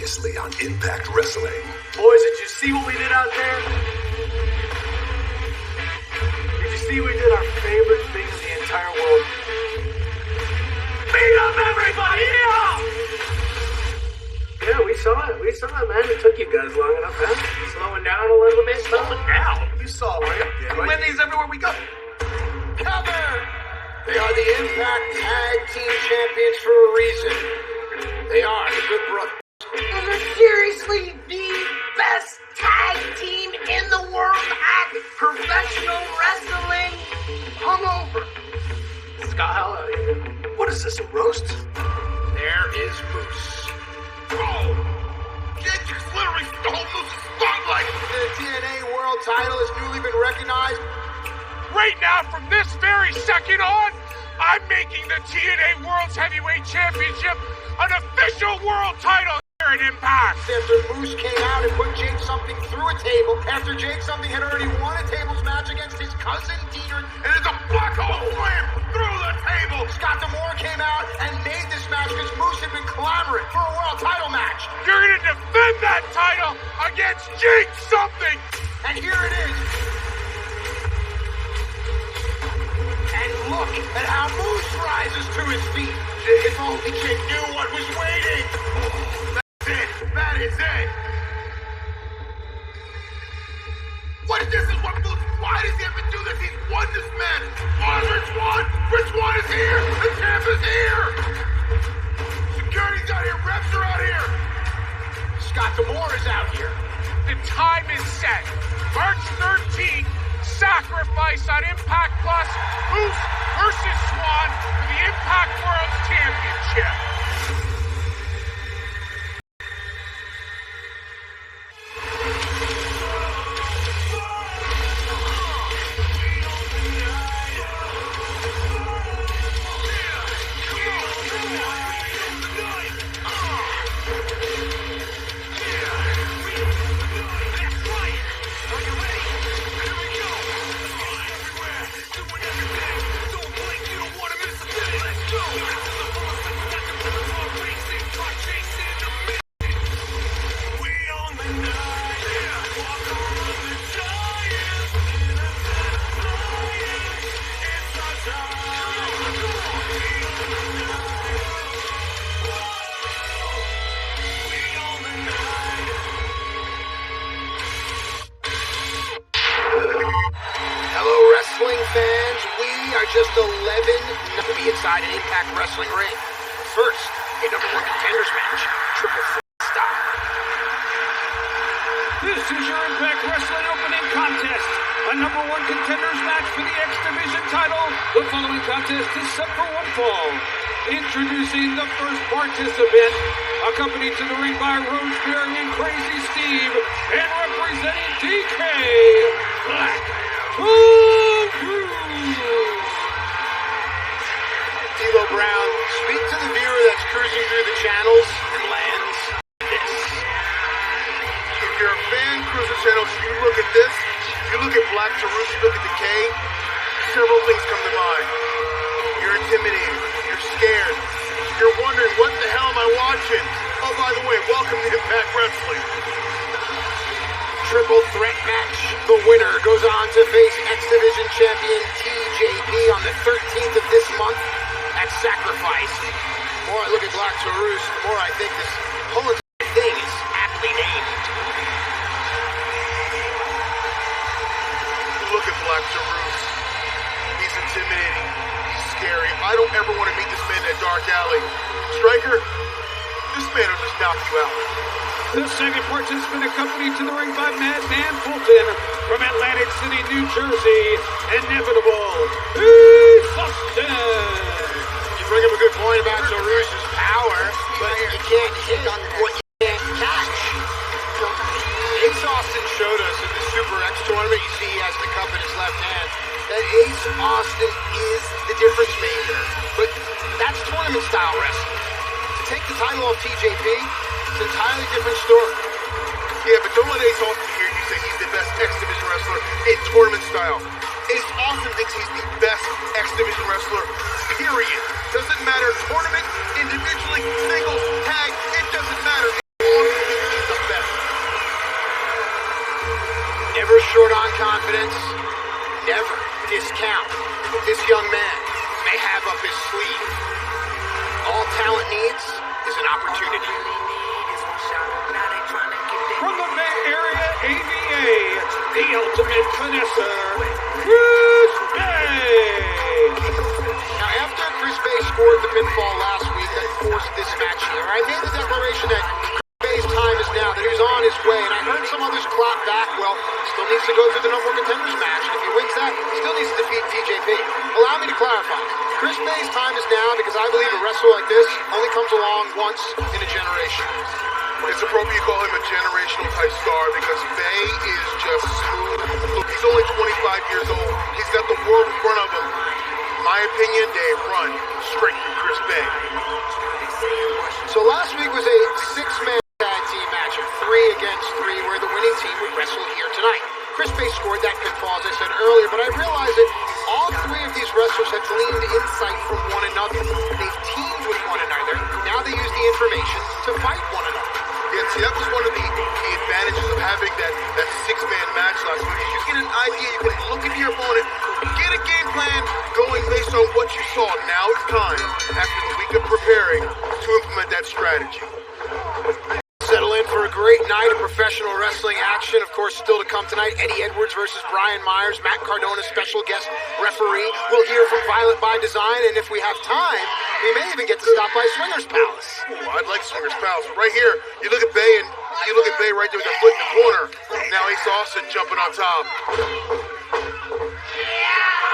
Previously on Impact Wrestling. Boys, did you see what we did out there? Did you see we did our favorite thing in the entire world? Beat up everybody! Yeah, we saw it. We saw it, man. It took you guys long enough, huh? Slowing down a little bit. Slowing down? You saw it, right? We win these everywhere we go. Cover! They are the Impact Tag Team Champions for a reason. They are the Good Brothers. And they're seriously the best tag team in the world at professional wrestling. Hungover. Scott, how are you? What is this, a roast? There is Moose. Oh! Jake just literally stole Moose's spotlight! The TNA World Title has newly been recognized. Right now, from this very second on, I'm making the TNA World's Heavyweight Championship an official world title here at Impact. After Moose came out and put Jake Something through a table, after Jake Something had already won a tables match against his cousin Dieter, And it's a black hole slam through the table. Scott D'Amore came out and made this match because Moose had been clamoring for a world title match. You're going to defend that title against Jake Something. And here it is. And look at how Moose rises to his feet. If only Jake knew what was waiting. That's it. That is it. What is this? Is what Moose? Why does he have to do this? He's won this match. Rich Swann. Rich Swann is here. The champ is here. Security's out here. Reps are out here. Scott D'Amore is out here. The time is set. March 13th. Sacrifice on Impact Plus, Moose versus Swann for the Impact World Championship. Fans, we are just 11 to be inside an Impact Wrestling ring. First, a number one contenders match, triple style. This is your Impact Wrestling opening contest. A number one contenders match for the X Division title. The following contest is set for one fall. Introducing the first participant, accompanied to the ring by Rosemary and Crazy Steve, and representing DK Black. D'Lo Brown, speak to the viewer that's cruising through the channels and lands this. If you're a fan cruising channels, you look at this, you look at Black Taurus, you look at Decay, several things come to mind. You're intimidated, you're scared, you're wondering, what the hell am I watching? Oh, by the way, welcome to Impact Wrestling. Triple threat match. The winner goes on to face X Division champion TJP on the 13th of this month at Sacrifice. The more I look at Black Taurus, the more I think this whole entire thing is aptly named. Look at Black Taurus. He's intimidating. He's scary. I don't ever want to meet this man in a dark alley. Striker, this man will just knock you out. The second participant accompanied to the ring by Madman Fulton from Atlantic City, New Jersey, Inevitable East Austin. You bring up a good point about Taurus' power, but you can't hit on what you can't catch. Ace Austin showed us in the Super X tournament, you see he has the cup in his left hand, that Ace Austin is the difference maker. But that's tournament style wrestling. To take the title off TJP, it's an entirely different story. Yeah, but don't let Ace Austin hear you say he's the best X Division wrestler in tournament style. Ace Austin thinks he's the best X Division wrestler, period. Doesn't matter tournament, individually, singles, tag, it doesn't matter. Ace Austin confidence. Never discount what this young man may have up his sleeve. All talent needs is an opportunity. From the Bay Area AVA, the ultimate finesser, Chris Bay. Now, after Chris Bay scored the pinfall last week that forced this match here, I made the declaration that Chris Bay's time is now, that he was on his way, and I heard some others clap back. Well, still needs to go through the number one contenders match, and if he wins that, still needs to defeat TJP. Allow me to clarify. Chris Bay's time is now because I believe a wrestler like this only comes along once in a generation. It's appropriate you call him a generational type star because Bay is just smooth. Look, he's only 25 years old. He's got the world in front of him. My opinion, they run straight through Chris Bay. So last week was a six-man tag team match of 3 against 3 where the winning team would wrestle here tonight. Chris Bay scored that pinfall, as I said earlier, but I realized that all 3 of these wrestlers have gleaned insight from one another. They've teamed with one another. Now they use the information to fight one another. Yeah, see, that was one of the advantages of having that six-man match last week. You get an idea, you can look at your opponent, get a game plan going based on what you saw. Now it's time, after the week of preparing, to implement that strategy. Settle in for a great night of professional wrestling action. Of course, still to come tonight, Eddie Edwards versus Brian Myers. Matt Cardona, special guest referee. We'll hear from Violent by Design, and if we have time, we may even get to stop by Swingers Palace. Ooh, I'd like Swingers Palace. Right here, you look at Bay, and you look at Bay right there with that foot in the corner. Now Ace Austin jumping on top.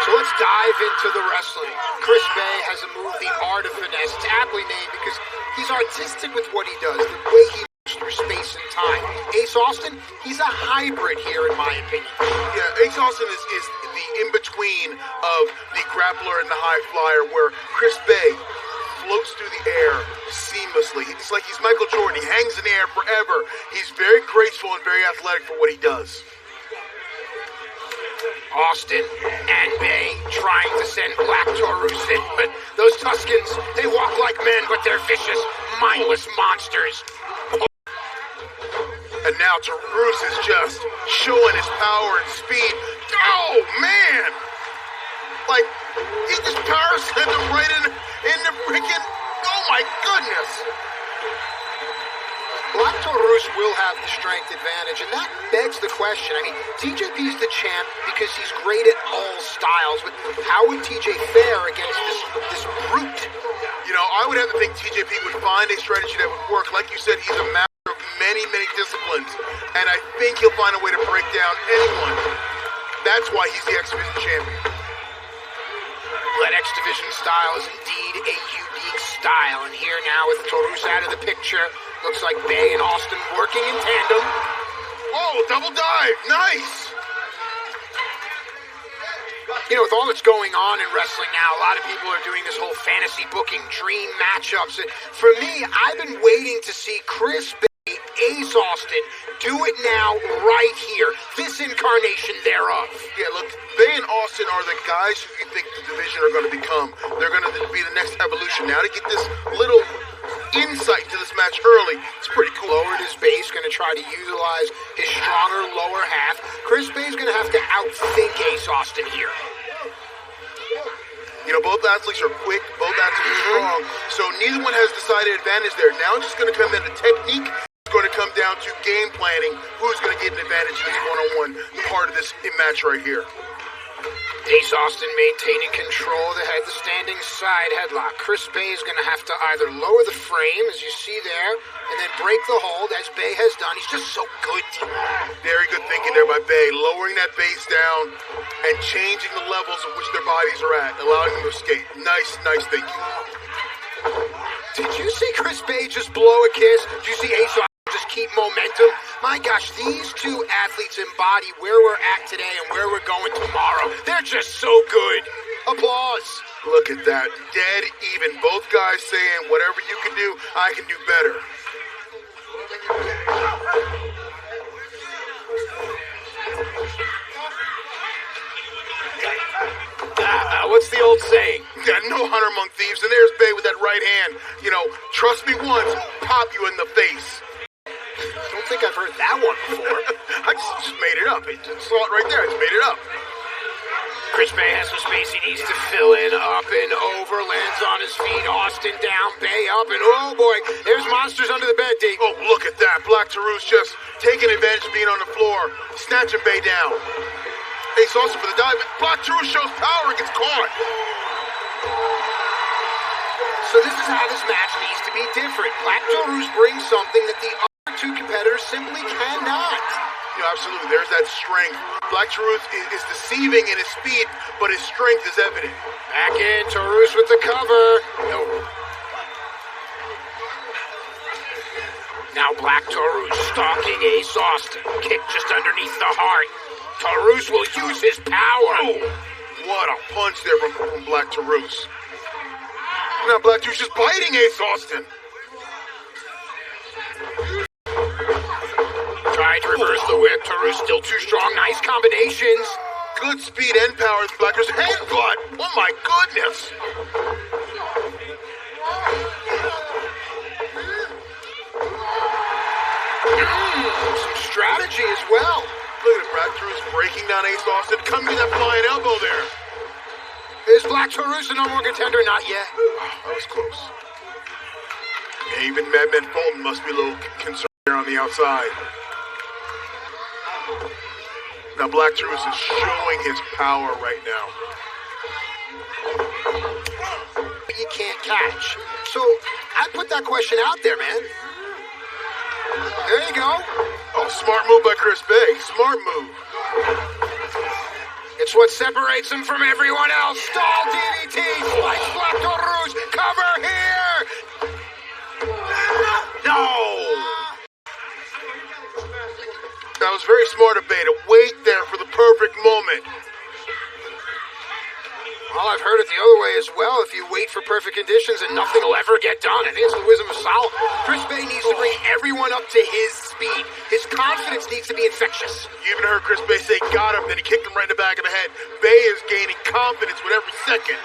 So let's dive into the wrestling. Chris Bay has a move, the Art of Finesse. It's aptly named because he's artistic with what he does, the way he through space and time. Ace Austin, he's a hybrid here in my opinion. Yeah, Ace Austin is the in-between of the grappler and the high flyer, where Chris Bay floats through the air seamlessly. It's like he's Michael Jordan. He hangs in the air forever. He's very graceful and very athletic for what he does. Austin and Bay trying to send Black Taurus in, but those Tuscans, they walk like men, but they're vicious, mindless monsters. And now Taurus is just showing his power and speed. Oh, man! Like, he just power sent him right in the freaking... Oh, my goodness! Black Taurus will have the strength advantage, and that begs the question. I mean, TJP's the champ because he's great at all styles, but how would TJ fare against this brute? You know, I would have to think TJP would find a strategy that would work. Like you said, he's a master of many disciplines, and I think he'll find a way to break down anyone. That's why he's the X Division champion. That X Division style is indeed a unique style, and here now with Taurus out of the picture, looks like Bay and Austin working in tandem. Oh, double dive, nice! You know, with all that's going on in wrestling now, a lot of people are doing this whole fantasy booking, dream matchups. For me, I've been waiting to see Chris Bay, Ace Austin, do it now, right here. This incarnation thereof. Yeah, look, Bay and Austin are the guys who you think the division are going to become. They're going to be the next evolution. Now to get this little insight into this match early, it's pretty cool. Lowered his base, going to try to utilize his stronger lower half. Chris Bay's going to have to outthink Ace Austin here. You know, both athletes are quick, both athletes are strong, so neither one has decided advantage there. Now it's just going to come down to technique. It's going to come down to game planning. Who's going to get an advantage in this one-on-one part of this match right here? Ace Austin maintaining control of the head, the standing side headlock. Chris Bay is going to have to either lower the frame, as you see there, and then break the hold, as Bay has done. He's just so good. Very good thinking there by Bay, lowering that base down and changing the levels of which their bodies are at, allowing them to escape. Nice thinking. Did you see Chris Bay just blow a kiss? Did you see Ace Austin just keep momentum? My gosh, these two athletes embody where we're at today and where we're going tomorrow. They're just so good. Applause. Look at that. Dead even. Both guys saying, whatever you can do, I can do better. What's the old saying? Yeah, no hunter among thieves. And there's Bay with that right hand. You know, trust me once, pop you in the face. Don't think I've heard that one before. I it's just made it up. It's saw it right there. It's made it up. Chris Bay has some space he needs to fill in. Up and over, lands on his feet. Austin down, Bay up, and oh boy, there's monsters under the bed, D. Oh, look at that. Black Taurus just taking advantage of being on the floor, snatching Bay down. Ace Austin for the dive. Black Taurus shows power and gets caught. So this is how this match needs to be different. Black Taurus brings something that the other two competitors simply cannot. Yeah, absolutely. There's that strength. Black Taurus is deceiving in his speed, but his strength is evident. Back in, Taurus with the cover. No. Now Black Taurus stalking Ace Austin. Kick just underneath the heart. Taurus will use his power. Oh, what a punch there from Black Taurus. Now Black Taurus just biting Ace Austin. Trying to reverse the whip. Taurus still too strong. Nice combinations. Good speed and power. Black Taurus headbutt. Oh my goodness. Some strategy as well. Look at Black Taurus breaking down Ace Austin. Coming to that flying elbow there. Is Black Taurus a number one contender? Not yet. That was close. Yeah, even Madman Fulton must be a little concerned there on the outside. Now Black Taurus is showing his power right now. You can't catch. So I put that question out there, man. There you go. Oh, smart move by Chris Bay. Smart move. It's what separates him from everyone else. Stall DDT. Slice Black Taurus. Cover here. No. That was very smart of Bay to wait there for the perfect moment. Well, I've heard it the other way as well. If you wait for perfect conditions and nothing will ever get done, I think it's the wisdom of Solomon. Chris Bay needs to bring everyone up to his speed. His confidence needs to be infectious. You even heard Chris Bay say got him, then he kicked him right in the back of the head. Bay is gaining confidence with every second.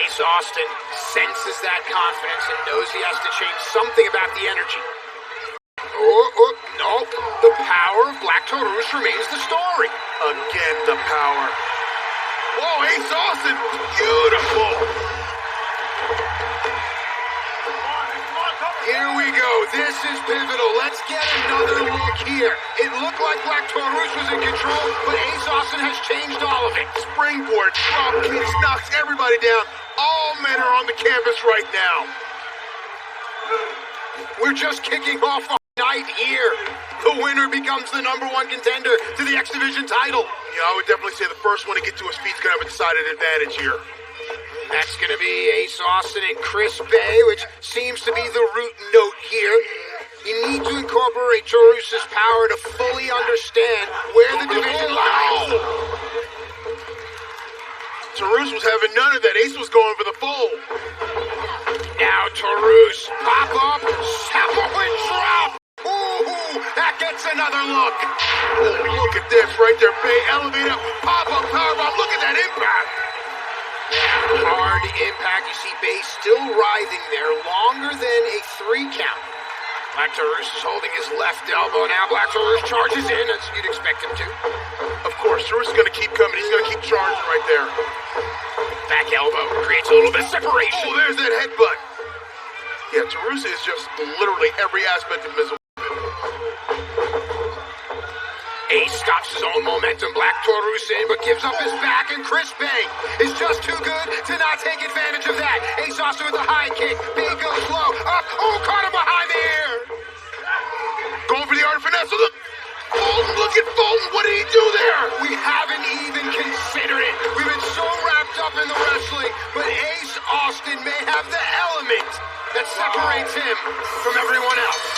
Ace Austin senses that confidence and knows he has to change something about the energy. No. The power of Black Taurus remains the story. Again, the power. Whoa, Ace Austin, beautiful. Here we go. This is pivotal. Let's get another look here. It looked like Black Taurus was in control, but Ace Austin has changed all of it. Springboard, drop kicks, knocks everybody down. All men are on the canvas right now. We're just kicking off our night here. The winner becomes the number one contender to the X Division title. Yeah, I would definitely say the first one to get to his feet is going to have a decided advantage here. That's going to be Ace Austin and Chris Bay, which seems to be the root note here. You need to incorporate Taurus' power to fully understand where the division lies. Taurus was having none of that. Ace was going for the full. Now Taurus, pop up, Samoan drop. Ooh, that gets another look. Oh, look at this right there. Bay elevate up, pop up, powerbomb. Look at that impact. Hard impact. You see Bay still writhing there, longer than a 3 count. Black Taurus is holding his left elbow. Now Black Taurus charges in, as you'd expect him to. Of course, Taurus is going to keep coming. He's going to keep charging right there. Back elbow creates a little bit of separation. Oh, there's that headbutt. Yeah, Taurus is just literally every aspect of his. Ace stops his own momentum. Black Taurus in, but gives up his back, and Chris Bay is just too good to not take advantage of that. Ace Austin with a high kick. Bay goes low. Up. Oh, caught him behind the ear. Going for the art of finesse. Look. Fulton, look at Fulton. What did he do there? We haven't even considered it. We've been so wrapped up in the wrestling, but Ace Austin may have the element that separates him from everyone else.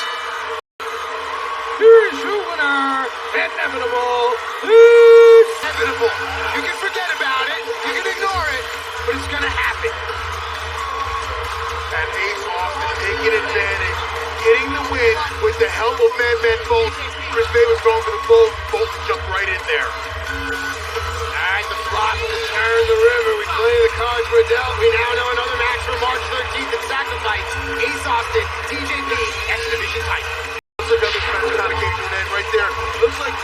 Here's your winner, Inevitable. Inevitable. You can forget about it, you can ignore it, but it's gonna happen. And Ace Austin taking advantage, getting the win with the help of Madman Fulton. Chris Bay was going for the full. Fulton jumped right in there. Alright, the flop to turn the river. We play the cards we're dealt. We now know another match for March 13th at Sacrifice. Ace Austin, TJP, X Division title. Another match kind of came to an end right there. Looks like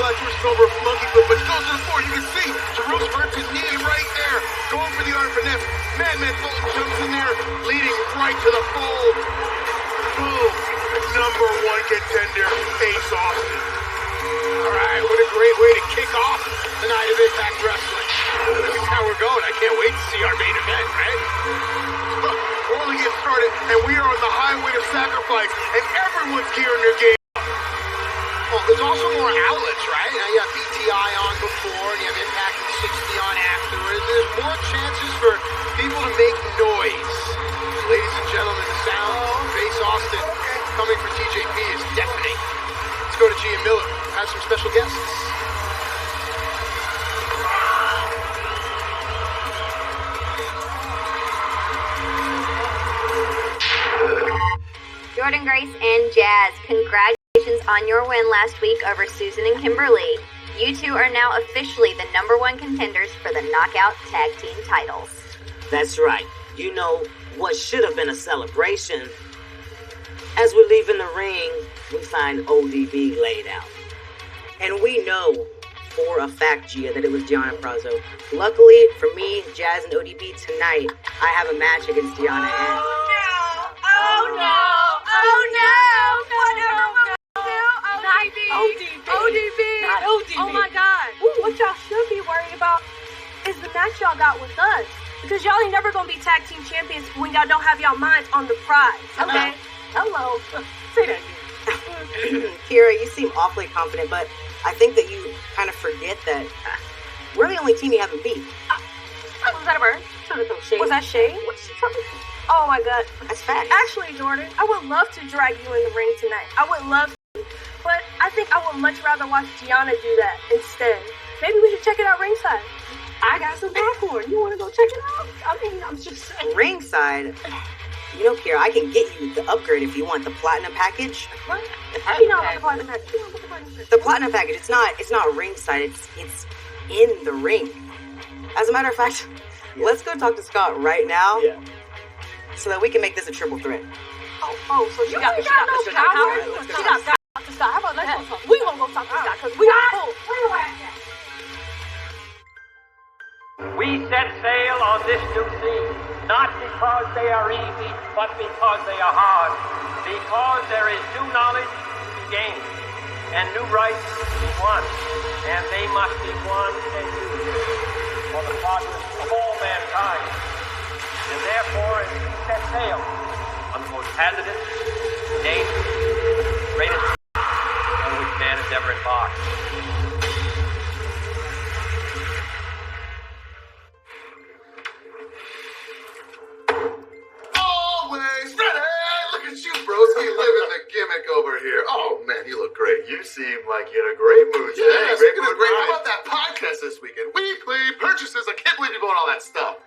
wait to see our main event, right? We're only getting started, and we are on the highway of sacrifice, and everyone's gearing their game. Well, there's also more outlets, right? Now you have BTI on before, and you have Impact and 60 on afterwards. There's more chances for people to make noise. Ladies and gentlemen, the sound of Face Austin coming from TJP is deafening. Let's go to Gia Miller. Have some special guests. Jordan Grace and Jazz, congratulations on your win last week over Susan and Kimberly. You two are now officially the #1 contenders for the Knockout Tag Team titles. That's right. You know, what should have been a celebration. As we're leaving the ring, we find ODB laid out. And we know for a fact, Gia, that it was Deonna Purrazzo. Luckily for me, Jazz and ODB tonight, I have a match against Deonna and... ODB. Oh my God. Ooh, what y'all should be worried about is the match y'all got with us. Because y'all ain't never gonna be tag team champions when y'all don't have y'all minds on the prize. Okay? Hello. Say that again. Kira, you seem awfully confident, but I think that you kind of forget that we're the only team you haven't beat. Was that a bird? Was that shade? What's trouble? Oh my God. That's fact. Actually, Jordan, I would love to drag you in the ring tonight. I would love to. But I think I would much rather watch Deonna do that instead. Maybe we should check it out ringside. I got some popcorn. You want to go check it out? I mean, I'm just saying. Ringside? You know, Kira, I can get you the upgrade if you want the platinum package. What? You know about the platinum package. The platinum package, it's not ringside, it's in the ring. As a matter of fact, let's go talk to Scott right now. Yeah. So that we can make this a triple threat. Oh, so she got no power? She got to talk to Scott. How about let's go talk? We gonna go talk to Scott because we got pulled. We set sail on this new sea, not because they are easy, but because they are hard. Because there is new knowledge to be gained, and new rights to be won, and they must be won and used for the progress of all mankind. And therefore, as we set sail on the most hazardous, dangerous, greatest on which man has ever embarked. Always ready! Look at you, broski, living the gimmick over here. Oh, man, you look great. You seem like you're in a great mood today. Yes, great look at mood. this. How about that podcast this weekend? Weekly purchases. I can't believe you're doing all that stuff.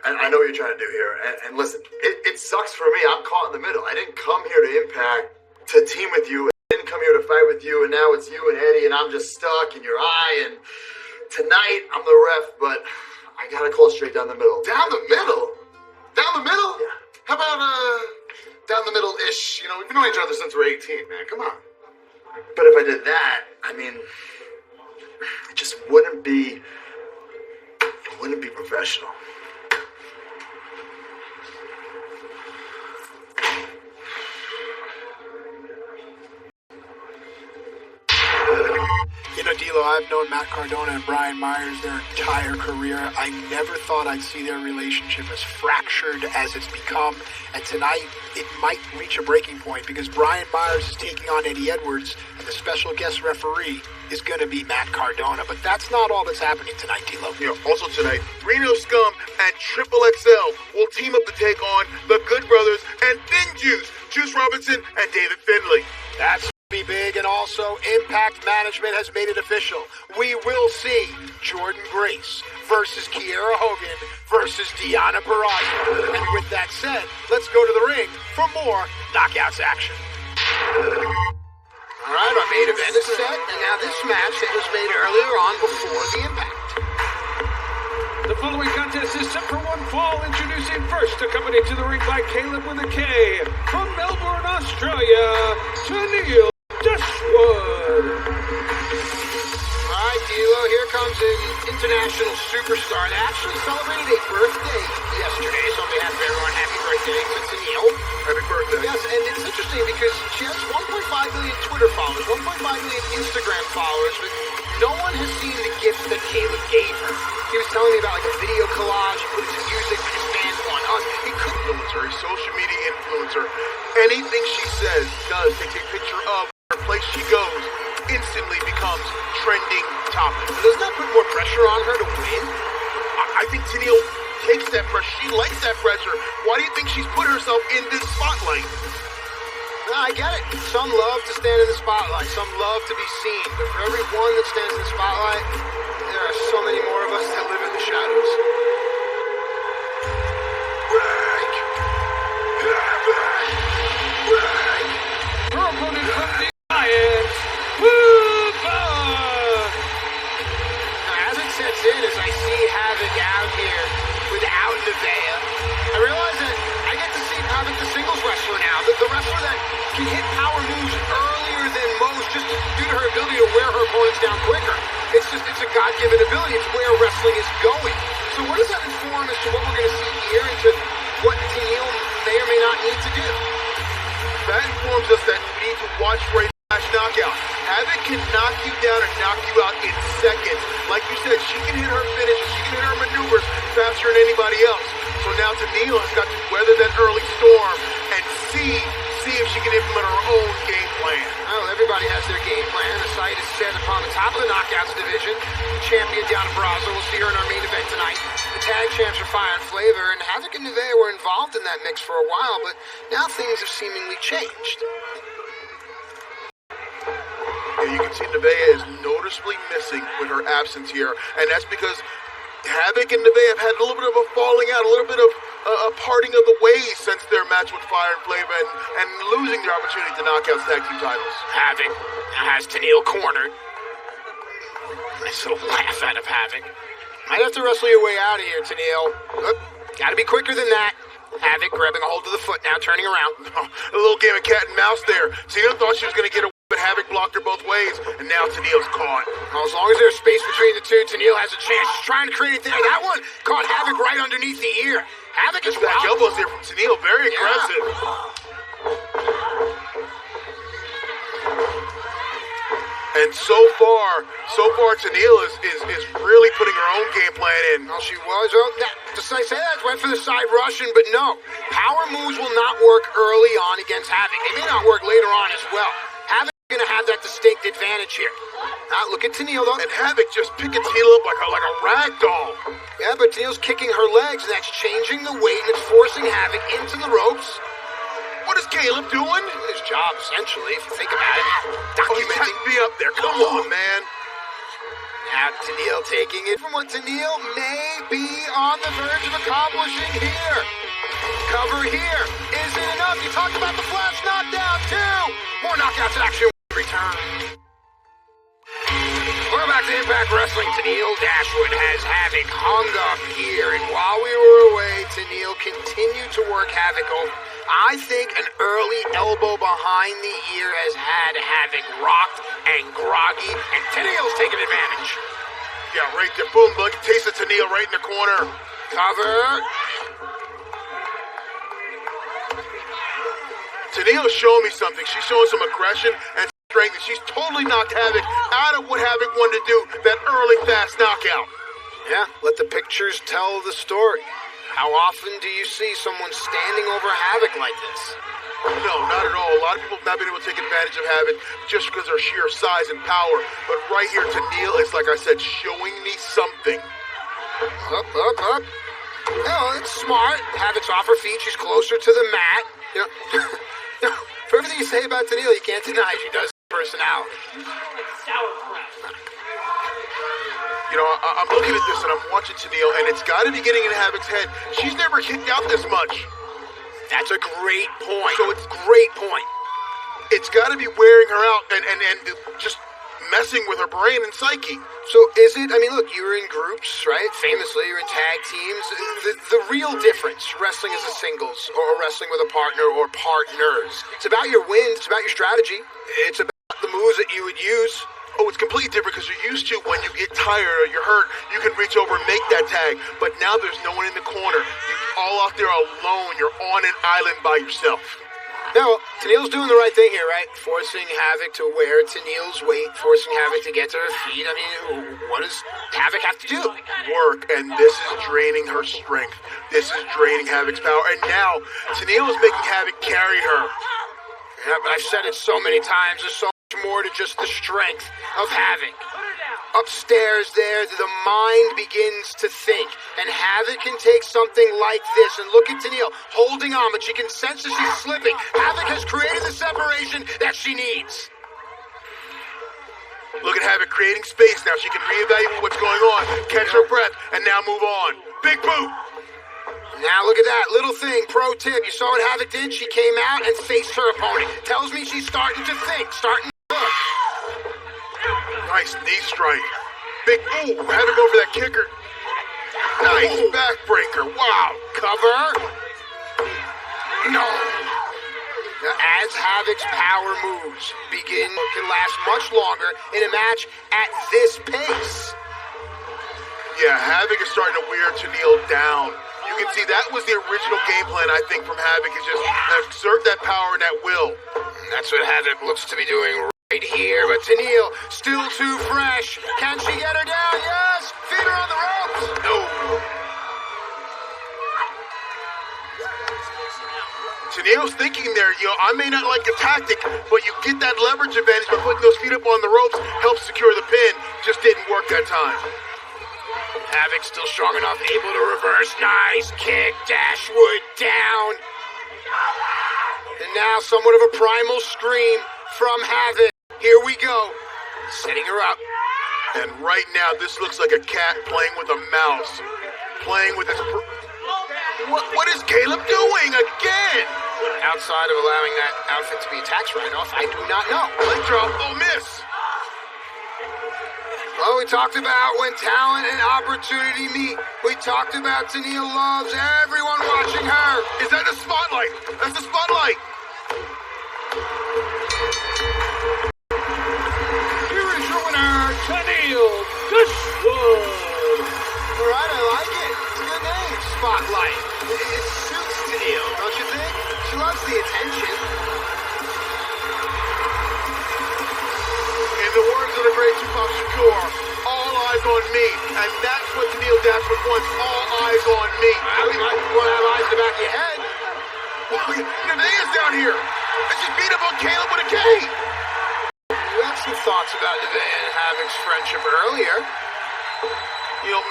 And I know what you're trying to do here. And listen, it sucks for me. I'm caught in the middle. I didn't come here to Impact to team with you. I didn't come here to fight with you. And now it's you and Eddie, and I'm just stuck in your eye. And tonight, I'm the ref, but I got to call straight down the middle. Down the middle? Down the middle? Yeah. How about, down the middle-ish? You know, we've been knowing each other since we're 18, man. Come on. But if I did that, I mean, it just wouldn't be professional. You know, D'Lo, I've known Matt Cardona and Brian Myers their entire career. I never thought I'd see their relationship as fractured as it's become. And tonight, it might reach a breaking point because Brian Myers is taking on Eddie Edwards, and the special guest referee is going to be Matt Cardona. But that's not all that's happening tonight, D'Lo. You know, also tonight, Reno Scum and Triple XL will team up to take on the Good Brothers and Thin Juice, Juice Robinson and David Finlay. That's be big, and also Impact Management has made it official. We will see Jordan Grace versus Kiera Hogan versus Deonna Purrazzo. And with that said, let's go to the ring for more Knockouts action. All right, our main event is set, and now this match that was made earlier on before the Impact. The following contest is set for one fall. Introducing first, accompanied to the ring by Caleb with a K, from Melbourne, Australia, Tennille Dashwood. All right, D'Lo, here comes an international superstar that actually celebrated a birthday yesterday. So on behalf of everyone, happy birthday to Tennille. Happy birthday. Yes, and it's interesting because she has 1.5 million Twitter followers, 1.5 million Instagram followers, but no one has seen the gift that Caleb gave her. He was telling me about like a video collage Anything she says, does, takes a picture of her place she goes, instantly becomes trending topic. Doesn't that put more pressure on her to win? I think Tenille takes that pressure. She likes that pressure. Why do you think she's put herself in this spotlight? No, I get it. Some love to stand in the spotlight. Some love to be seen. But for every one that stands in the spotlight, there are so many more of us that live in the shadows. Break! Break! Her opponent from the Alliance, Luba! As it sets in, as I see Havoc out here without Nevaeh, I realize that I get to see Havoc the singles wrestler now. The wrestler that can hit power moves earlier than most just due to her ability to wear her opponents down quicker. It's a God-given ability. It's where wrestling is going. So what does that inform as to what we're going to see here and to what Tenille may or may not need to do? That informs us that we need to watch for a flash knockout. Havoc can knock you down and knock you out in seconds. Like you said, she can hit her finishes, she can hit her maneuvers faster than anybody else. So now Tenille has got to weather that early storm and see if she can implement her own game plan. Well, everybody has their game plan. The sight is set upon the top of the Knockouts division. Champion Deonna Purrazzo. We'll see her in our main event tonight. The tag champs are Fire and Flavor, and Havoc and Nevaeh were involved in that mix for a while, but now things have seemingly changed. Yeah, you can see Nevaeh is noticeably missing with her absence here, and that's because Havoc and Nevaeh have had a little bit of a falling out, a little bit of a parting of the ways since their match with Fire and Flavor and losing their opportunity to knock out tag team titles. Havoc has Tenille cornered. Nice little laugh out of Havoc. Might have to wrestle your way out of here, Tenille. Gotta be quicker than that. Havoc grabbing a hold of the foot now, turning around. A little game of cat and mouse there. Tenille thought she was going to get away, but Havoc blocked her both ways, and now Tenille's caught. Well, as long as there's space between the two, Tenille has a chance. She's trying to create it there. That one caught Havoc right underneath the ear. Havoc is back wild. elbows there from Tenille, very aggressive. And so far, Tenille is really putting her own game plan in. Well, she was. Oh, just I say that, went for the side Russian, but no. Power moves will not work early on against Havoc. They may not work later on as well. Havoc is going to have that distinct advantage here. Now, look at Tenille, though. And Havoc just picking Tenille up like a rag doll. Yeah, but Tenille's kicking her legs, and that's changing the weight, and it's forcing Havoc into the ropes. What is Caleb doing? His job, essentially, if you think about it. Documenting me up there. Come on, man. Now Tenille taking it from what Tenille may be on the verge of accomplishing here. Cover here. Is it enough? You talked about the flash knockdown, too. More knockouts action when we return. We're back to Impact Wrestling. Tenille Dashwood has Havoc hung up here, and while we were away, Tenille continued to work Havoc over. I think an early elbow behind the ear has had Havoc rocked and groggy, and Tenille's taking advantage. Yeah, right there. Boom, look, taste of Tenille right in the corner. Cover. Tenille's showing me something. She's showing some aggression and strength, and she's totally knocked Havoc out of what Havoc wanted to do, that early fast knockout. Yeah, let the pictures tell the story. How often do you see someone standing over Havoc like this? No, not at all. A lot of people have not been able to take advantage of Havoc just because of her sheer size and power. But right here, Tenille is, like I said, showing me something. Up. No, it's smart. Havoc's off her feet. She's closer to the mat. You know, for everything you say about Tenille, you can't deny she does have personality. You know, I'm looking at this and I'm watching Tenille, and it's got to be getting in Havoc's head. She's never kicked out this much. That's a great point. So it's great point. It's got to be wearing her out and just messing with her brain and psyche. So is it, I mean, look, you were in groups, right? Famously, you're in tag teams. The real difference, wrestling as a singles or wrestling with a partner or partners. It's about your wins. It's about your strategy. It's about the moves that you would use. Oh, it's completely different because you're used to when you get tired or you're hurt, you can reach over and make that tag. But now there's no one in the corner. You're all out there alone. You're on an island by yourself. No, Tennille's doing the right thing here, right? Forcing Havoc to wear Tennille's weight, forcing Havoc to get to her feet. I mean, what does Havoc have to do? Work, and this is draining her strength. This is draining Havoc's power, and now Tennille is making Havoc carry her. Yeah, but I've said it so many times, there's so much more to just the strength of Havoc. Upstairs there, the mind begins to think, and Havoc can take something like this, and look at Tennille holding on, but she can sense that she's slipping. Havoc has created the separation that she needs. Look at Havoc creating space now. She can reevaluate what's going on, catch her breath, and now move on. Big boot! Now look at that little thing, pro tip. You saw what Havoc did? She came out and faced her opponent. Tells me she's starting to think, starting to look. Nice knee strike. Big, ooh, Havoc over that kicker. Nice backbreaker. Wow. Cover. No. Now, as Havoc's power moves can last much longer in a match at this pace. Yeah, Havoc is starting to wear Tennille down. You can see that was the original game plan, I think, from Havoc, is just exert that power and that will. And that's what Havoc looks to be doing right here, but Tennille still too fresh. Can she get her down? Yes! Feet her on the ropes! No! Tennille's thinking there, I may not like the tactic, but you get that leverage advantage by putting those feet up on the ropes, helps secure the pin. Just didn't work that time. Havoc still strong enough, able to reverse. Nice kick, Dashwood down. And now somewhat of a primal scream from Havoc. Here we go. Setting her up. And right now, this looks like a cat playing with a mouse. Playing with his... What is Caleb doing again? Outside of allowing that outfit to be a tax write-off, I do not know. Leg drop, oh miss. Well, we talked about when talent and opportunity meet. We talked about Tennille loves everyone watching her. Is that the spotlight? That's the spotlight. Here is your winner, Tennille Dashwood. All right, I like it. It's a good name, Spotlight. It suits Tennille, don't you think? She loves the attention. In the words of the great Tupac Shakur, all eyes on me. And that's what Tennille Dashwood wants, all eyes on me. You want to have eyes in the back of your head. Nevaeh's down here. And she's beat up on Caleb with a K. We had some thoughts about Nevaeh and Havoc's friendship earlier.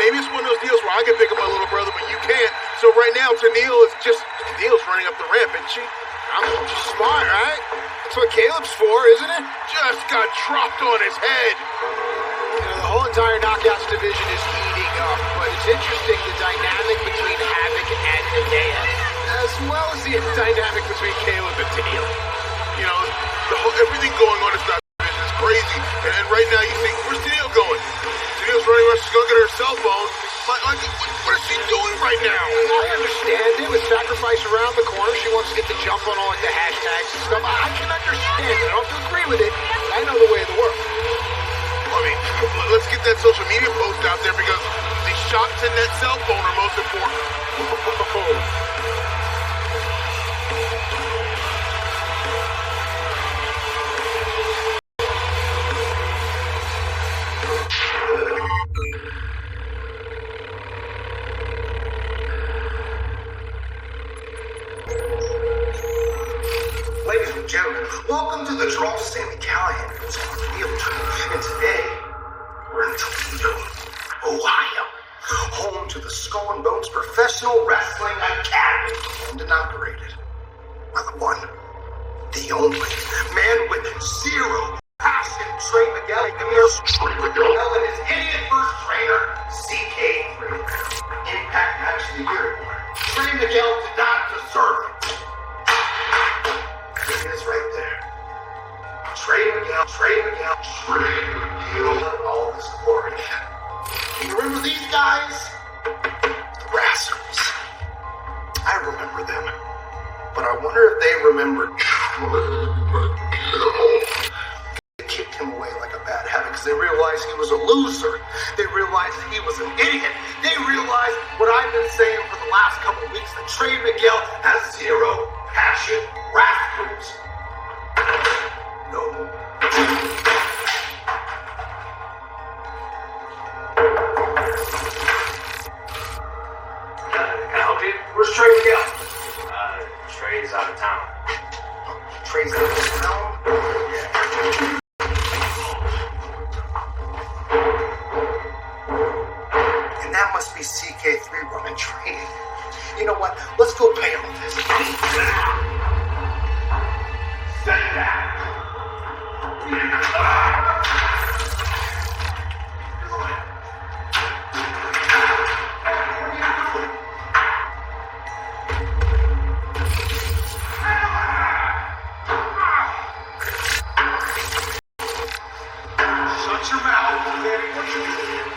Maybe it's one of those deals where I can pick up my little brother, but you can't. So right now, Tennille's running up the ramp, isn't she? She's smart, right? That's what Caleb's for, isn't it? Just got dropped on his head. The whole entire Knockouts division is heating up, but it's interesting the dynamic between Havoc and Nevaeh, as well as the dynamic between Caleb and Tennille. Everything going on in this division is crazy. And right now, you think, where's Tennille going? Tennille's running around, she's going to get her cell phone. What is she doing right now? I understand it. With Sacrifice around the corner, she wants to get the jump on all the hashtags and stuff. I can understand it. I don't have to agree with it. I know the way of the world. I mean, let's get that social media post out there because the shots in that cell phone are most important. Ladies and gentlemen, welcome to the Draw Stanley Callahan Field Trip. And today, we're in Toledo, Ohio, home to the Skull and Bones Professional Wrestling Academy, and inaugurated by the one, the only man with zero passion, Trey Miguel. Trey Miguel and his idiot first trainer, CK3. Impact Match of the Year award. Trey Miguel did not deserve it. It is right there. Trey Miguel. All this glory. You remember these guys? The Rascals. I remember them. But I wonder if they remember Trey Miguel. They kicked him away like a bad habit because they realized he was a loser. They realized that he was an idiot. They realized what I've been saying for the last couple of weeks, that Trey Miguel has zero passion, wrath, bathrooms. No. Can I help you? Where's Trey Miguel? Trey's out of town. Trey's out of town? And that must be CK3 running training. You know what? Let's go pay him a visit. Sit down! Shut your mouth, Danny. What you doing?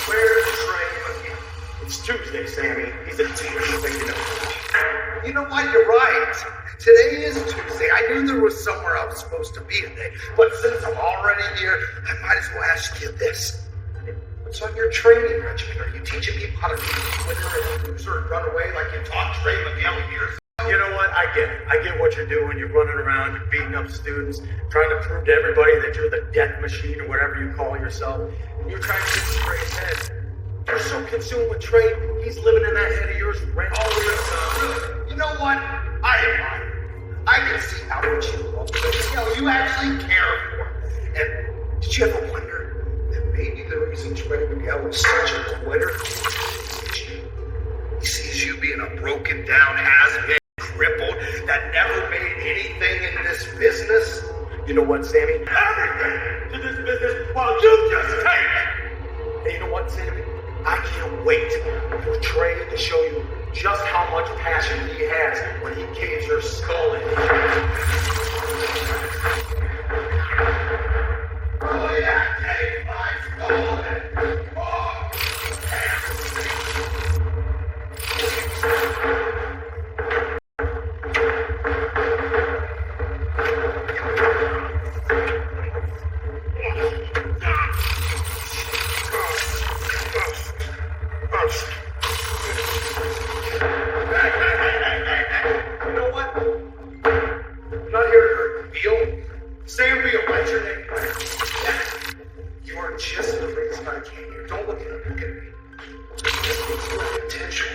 Where's Trey again? It's Tuesday, Sammy. He's a teacher, you know. You know what? You're right. Today is Tuesday. I knew there was somewhere I was supposed to be today. But since I'm already here, I might as well ask you this. What's on your training regimen? Are you teaching people how to be a winner and a loser and run away like you taught Trey Miguel years ago? You know what? I get it. I get what you're doing. You're running around, you're beating up students, trying to prove to everybody that you're the death machine or whatever you call yourself. And you're trying to get in Trey's head. You're so consumed with Trey, he's living in that head of yours rent all the time. You know what? I admire you. I can see how much you love Miguel. You actually care for him. And did you ever wonder that maybe the reason Trey Miguel was such a quitter is you? He sees you being a broken down has-been, crippled, that never made anything in this business. You know what, Sammy? Everything to this business while you just take. And you know what, Sammy? I can't wait for Trey to show you just how much passion he has when he caves your skull in. Oh yeah, take my skull in. You know what? I'm not here to hurt Beal. Sam Beal, that's your name. Yeah. You are just the reason I came here. Don't look at me. Look at me. It's your potential.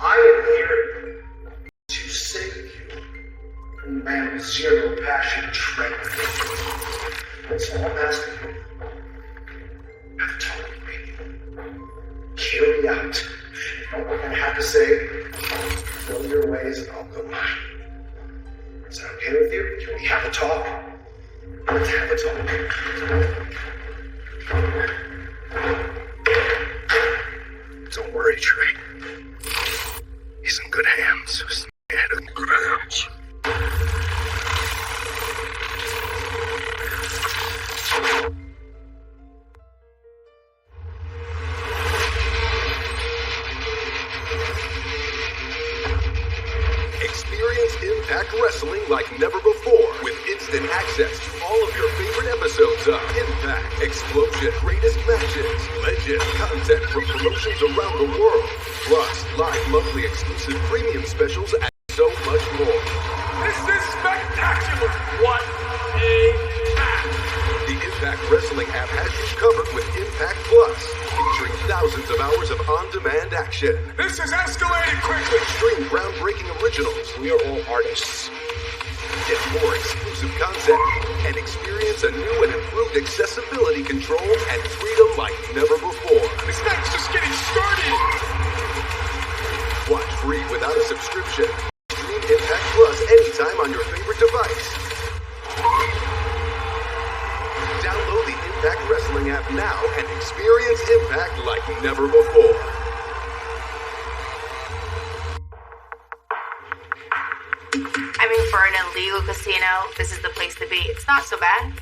I am here to save you from the man with zero passion training. That's all I'm asking you. Have a talk with me. Hear me out. You know what I'm going to have to say? Go your ways and I'll go mine. Is that okay with you? Can we have a talk? Let's have a talk. Don't worry, Trey. He's in good hands. He's in good hands. Experience Impact Wrestling like never before with instant access to all of your favorite episodes of Impact, Explosion, greatest matches, legend, content from promotions around the world, plus live monthly exclusive premium specials and so much more. This is spectacular! What a match! The Impact Wrestling app has you covered with Impact Plus, featuring thousands of hours of on-demand action. This is escalating quickly! Stream groundbreaking originals. We are all artists. Get more exclusive content and experience a new and improved accessibility control and freedom like never before. This match's just getting started! Watch free without a subscription. Stream Impact Plus anytime on your favorite device. Download the Impact Wrestling app now and experience Impact like never before. I mean, for an illegal casino, this is the place to be. It's not so bad.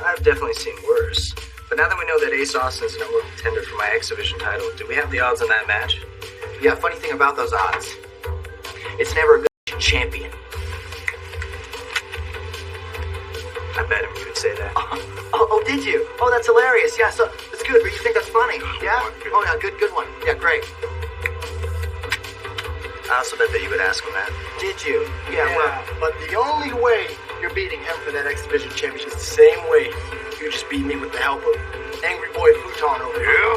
I've definitely seen worse. But now that we know that Ace Austin's the number one contender for my X Division title, do we have the odds on that match? Yeah, funny thing about those odds. It's never a good champion. I bet him you would say that. Oh, did you? Oh, that's hilarious. Yeah, so it's good. You think that's funny? Yeah? Oh, yeah, good one. Yeah, great. I also bet that you would ask him that. Did you? Yeah, well, but the only way you're beating him for that X Division championship is the same way you just beat me with the help of Angry Boy Futon over here.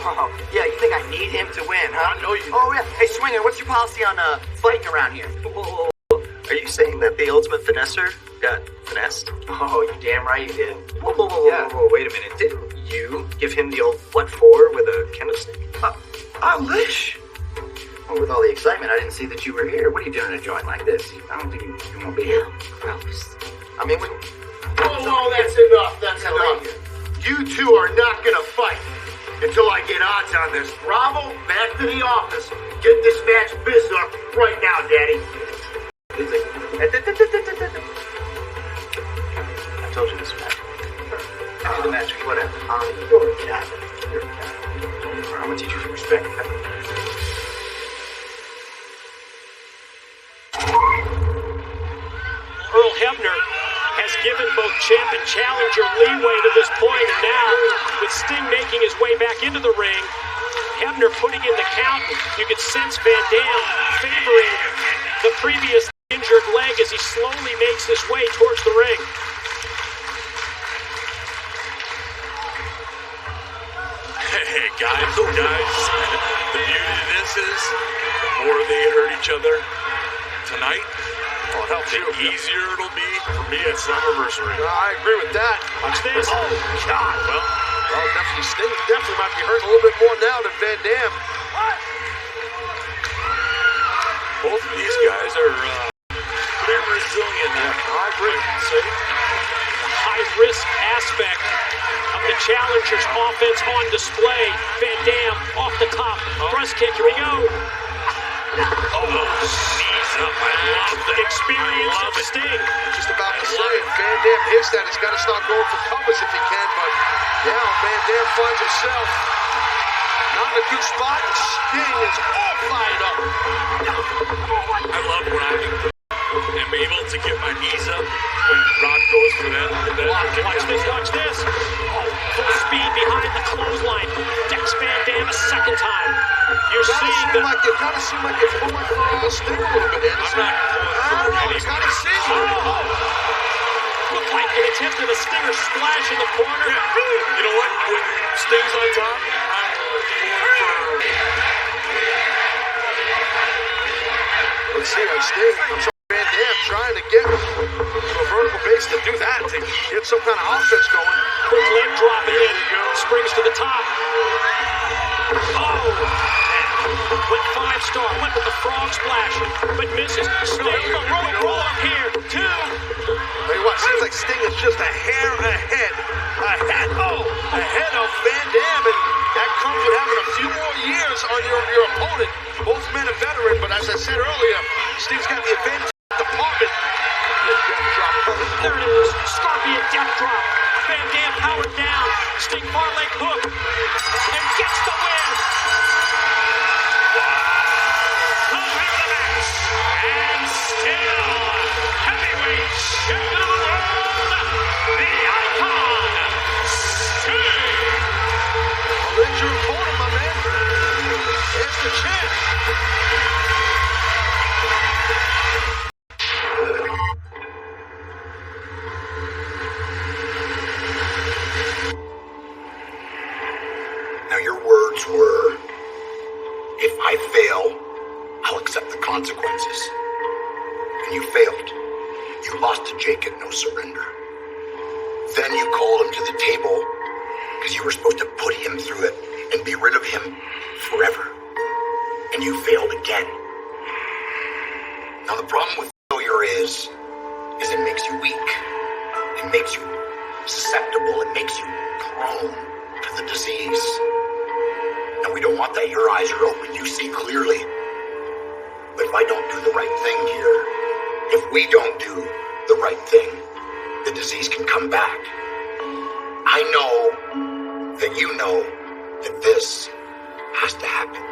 Yeah, you think I need him to win, huh? I know you do. Oh, yeah. Hey, Swinger, what's your policy on fighting around here? Whoa. Are you saying that the ultimate finesser got finessed? Oh, you damn right you did. Whoa, wait a minute. Didn't you give him the old what for with a kendo stick? Lish. Well, with all the excitement, I didn't see that you were here. What are you doing in a joint like this? I don't think you won't be here. Gross. I mean, Oh, that's enough. That's enough. You two are not gonna fight until I get odds on this. Bravo, back to the office. Get this match fizzed up right now, Daddy. I told you this match. Do the match, whatever. You're a cat. You're a cat. I'm gonna teach you some respect. Earl Hebner has given both champ and challenger leeway to this point, and now, with Sting making his way back into the ring, Hebner putting in the count, you could sense Van Dam favoring the previous injured leg as he slowly makes his way towards the ring. Hey, guys, the beauty of this is the more they hurt each other tonight, the easier it'll be for me at Slammiversary. I agree with that. Watch this. Oh, God. Well, definitely Sting definitely might be hurting a little bit more now than Van Dam. Both of these guys are pretty resilient. I agree. See? The high-risk aspect of the challenger's offense on display. Van Dam off the top. Thrust kick. Here we go. Oh, knees up. I love that. Experience of Sting. Just about to say, if Van Dam hits that, he's got to start going for covers if he can, but now Van Dam finds himself not in a good spot, and Sting is all fired up. I love when I am able to get my knees up when Rock goes for that. Watch this. Full speed behind the clothesline. Decks Van Dam a second time. You're seeing the... It kind of seemed like it's going for Sting a little bit. I'm not going for It's kind of seems Looked like an attempt at a Stinger splash in the corner. Yeah. You know what? When Sting's on top, I'm going for... Let's see, Sting. Van Dam trying to get to a vertical base to do that, to get some kind of offense going. Quick leg drop it in. Springs to the top. Oh! Went 5-star. Went with the frog splash, but misses. Sting, roll up here. 2. Tell you what, seems like Sting is just a hair ahead of Van Dam, and that comes with having a few more years on your opponent. Both men are veteran, but as I said earlier, Sting's got the advantage department. There it is. Scorpion death drop. Van Dam powered down. Sting far leg hook. And gets the win. Closing the match. And still heavyweight champion of the world, the icon, Sting. I'll let your opponent, my man. There's the champ. Now your words were, if I fail, I'll accept the consequences. And you failed. You lost to Jake at no surrender. Then you called him to the table because you were supposed to put him through it and be rid of him forever. And you failed again. Now the problem with failure is it makes you weak. It makes you susceptible. It makes you prone to the disease. And we don't want that. Your eyes are open. You see clearly. But if I don't do the right thing here, if we don't do the right thing, the disease can come back. I know that you know that this has to happen.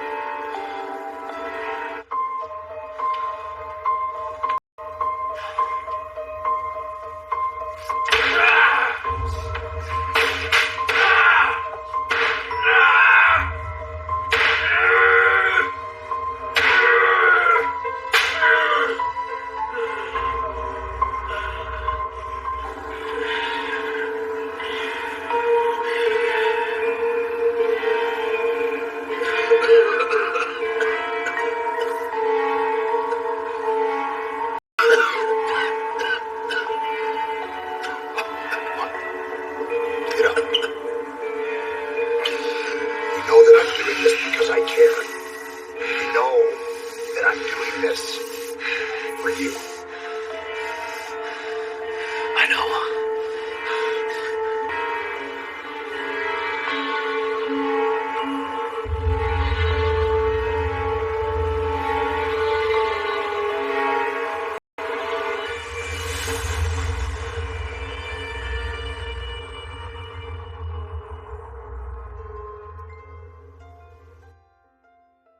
you. I know.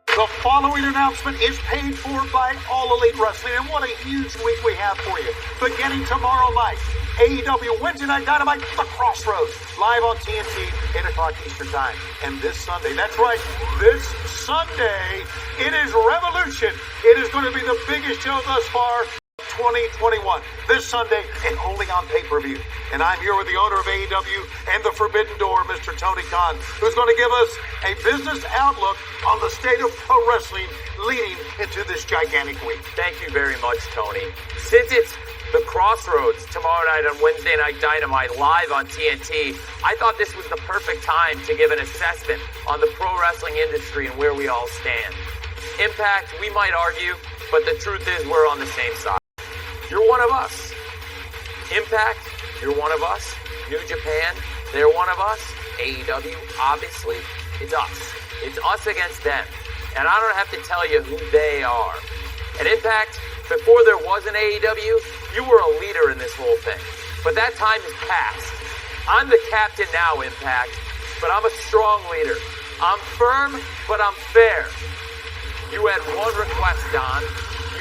The following announcement is paid for by All Elite Wrestling, and what a huge week we have for you. Beginning tomorrow night, AEW Wednesday Night Dynamite, The Crossroads, live on TNT, 8 o'clock Eastern Time. And this Sunday, that's right, this Sunday, it is Revolution. It is going to be the biggest show thus far, 2021, this Sunday, and only on pay-per-view. And I'm here with the owner of AEW and the Forbidden Door, Mr. Tony Khan, who's going to give us a business outlook on the state of pro wrestling leading into this gigantic week. Thank you very much, Tony. Since it's the Crossroads tomorrow night on Wednesday Night Dynamite live on TNT, I thought this was the perfect time to give an assessment on the pro wrestling industry and where we all stand. Impact, we might argue, but the truth is we're on the same side. You're one of us. Impact, you're one of us. New Japan, they're one of us. AEW, obviously, it's us. It's us against them. And I don't have to tell you who they are. At Impact, before there was an AEW, you were a leader in this whole thing. But that time is past. I'm the captain now, Impact, but I'm a strong leader. I'm firm, but I'm fair. You had one request, Don.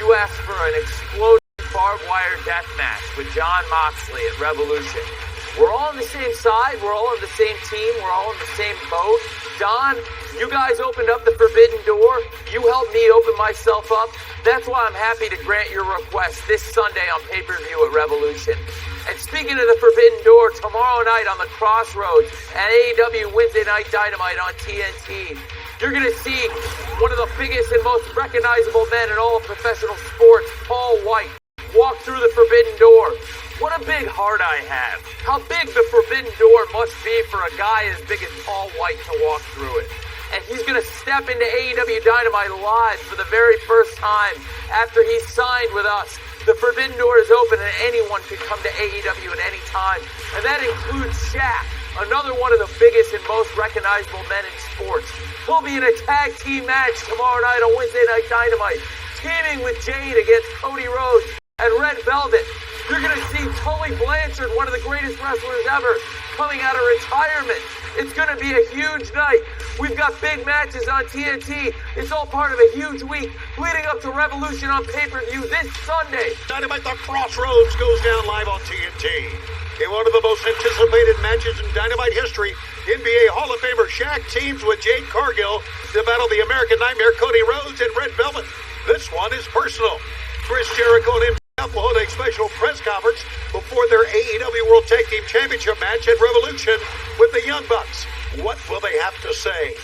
You asked for an exploding barbed wire death match with Jon Moxley at Revolution. We're all on the same side. We're all on the same team. We're all in the same boat. Don, you guys opened up the Forbidden Door. You helped me open myself up. That's why I'm happy to grant your request this Sunday on pay-per-view at Revolution. And speaking of the Forbidden Door, tomorrow night on the Crossroads at AEW Wednesday Night Dynamite on TNT, you're going to see one of the biggest and most recognizable men in all of professional sports, Paul White, walk through the Forbidden Door. What a big heart I have. How big the Forbidden Door must be for a guy as big as Paul White to walk through it. And he's going to step into AEW Dynamite live for the very first time after he's signed with us. The Forbidden Door is open and anyone can come to AEW at any time. And that includes Shaq, another one of the biggest and most recognizable men in sports. He'll be in a tag team match tomorrow night on Wednesday Night Dynamite, teaming with Jade against Cody Rhodes and Red Velvet. You're going to see Tully Blanchard, one of the greatest wrestlers ever, coming out of retirement. It's going to be a huge night. We've got big matches on TNT. It's all part of a huge week leading up to Revolution on pay-per-view this Sunday. Dynamite The Crossroads goes down live on TNT. In one of the most anticipated matches in Dynamite history, NBA Hall of Famer Shaq teams with Jade Cargill to battle the American Nightmare Cody Rhodes and Red Velvet. This one is personal. Chris Jericho and MJF will hold a special press conference before their AEW World Tag Team Championship match at Revolution with the Young Bucks. What will they have to say?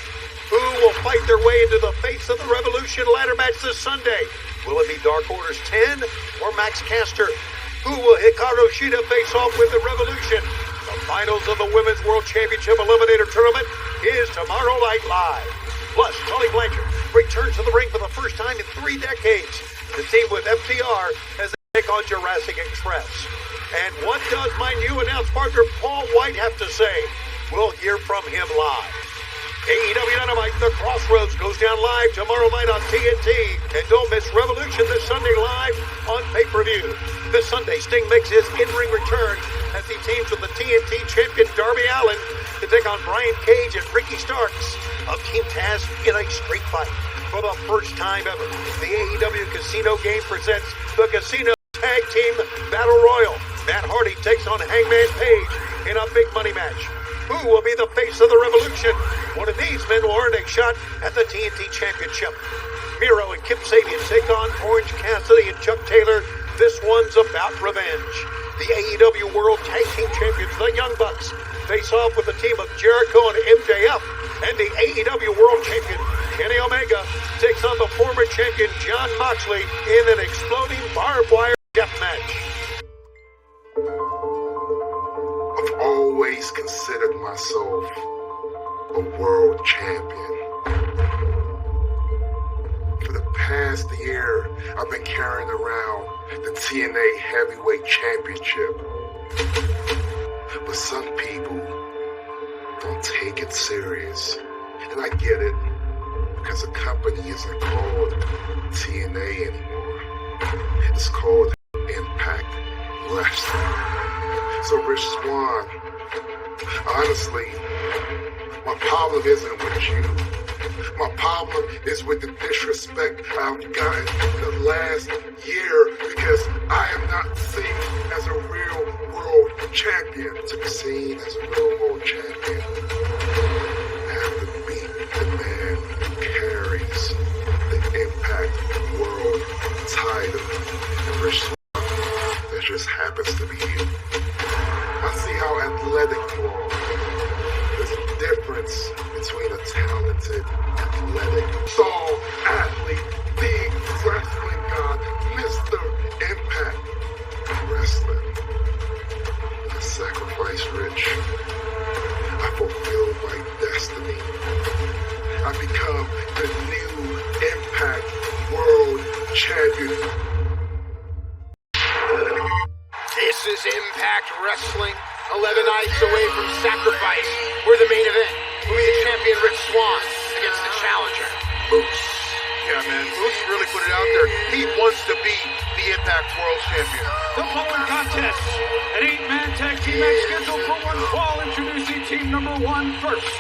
Who will fight their way into the face of the Revolution ladder match this Sunday? Will it be Dark Order's 10 or Max Caster? Who will Hikaru Shida face off with the Revolution? The finals of the Women's World Championship Eliminator Tournament is tomorrow night live. Plus, Tully Blanchard returns to the ring for the first time in 3 decades. The team with FTR as they take on Jurassic Express. And what does my new announce partner Paul White have to say? We'll hear from him live. AEW Dynamite The Crossroads goes down live tomorrow night on TNT. And don't miss Revolution this Sunday live on pay-per-view. This Sunday, Sting makes his in-ring return as he teams with the TNT champion Darby Allin to take on Brian Cage and Ricky Starks of Team Taz in a street fight. For the first time ever, the AEW Casino game presents the Casino Tag Team Battle Royal. Matt Hardy takes on Hangman Page in a big money match. Who will be the face of the Revolution? One of these men will earn a shot at the TNT Championship. Miro and Kip Sabian take on Orange Cassidy and Chuck Taylor. This one's about revenge. The AEW World Tag Team Champions, the Young Bucks, face off with a team of Jericho and MJF. And the AEW World Champion, Kenny Omega, takes on the former champion Jon Moxley in an exploding barbed wire death match. I've always considered myself a world champion. For the past year, I've been carrying around the TNA Heavyweight Championship. But some people don't take it serious. And I get it, because the company isn't called TNA anymore. It's called Impact Wrestling. So Rich Swann, honestly, my problem isn't with you. My problem is with the disrespect I've gotten the last year because I am not seen as a real world champion. To be seen as a real world champion, I have to beat the man who carries the Impact World title. And Rich Swann, that just happens to be you. I see how athletic you are. There's a difference between a talented, athletic, tall athlete, the wrestling god, Mr. Impact Wrestling. I sacrifice Rich. I fulfill my destiny. I become the new Impact World Champion. This is Impact Wrestling. 11 nights away from Sacrifice, where the main event will be the champion Rich Swann against the challenger, Moose. Yeah, man, Moose really put it out there. He wants to be the Impact World Champion. The following contest, an 8-man tag team match scheduled for one fall, introducing team number 1 first.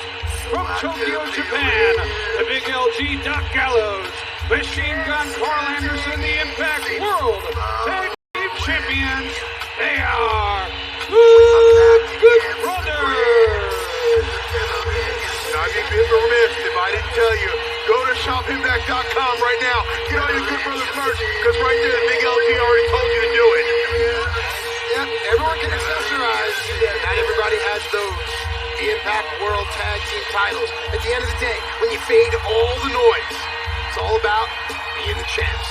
From Tokyo, Japan, the Big LG Doc Gallows, Machine Gun Carl Anderson, the Impact World Tag Team Champions. They are Good Brothers. I'd be remiss if I didn't tell you. Go to shopimpact.com right now. Get all your Good Brothers merch, because right there, Big LG already told you to do it. Yep, everyone can accessorize. Not everybody has those. The Impact World Tag Team titles. At the end of the day, when you fade all the noise, it's all about being the champs.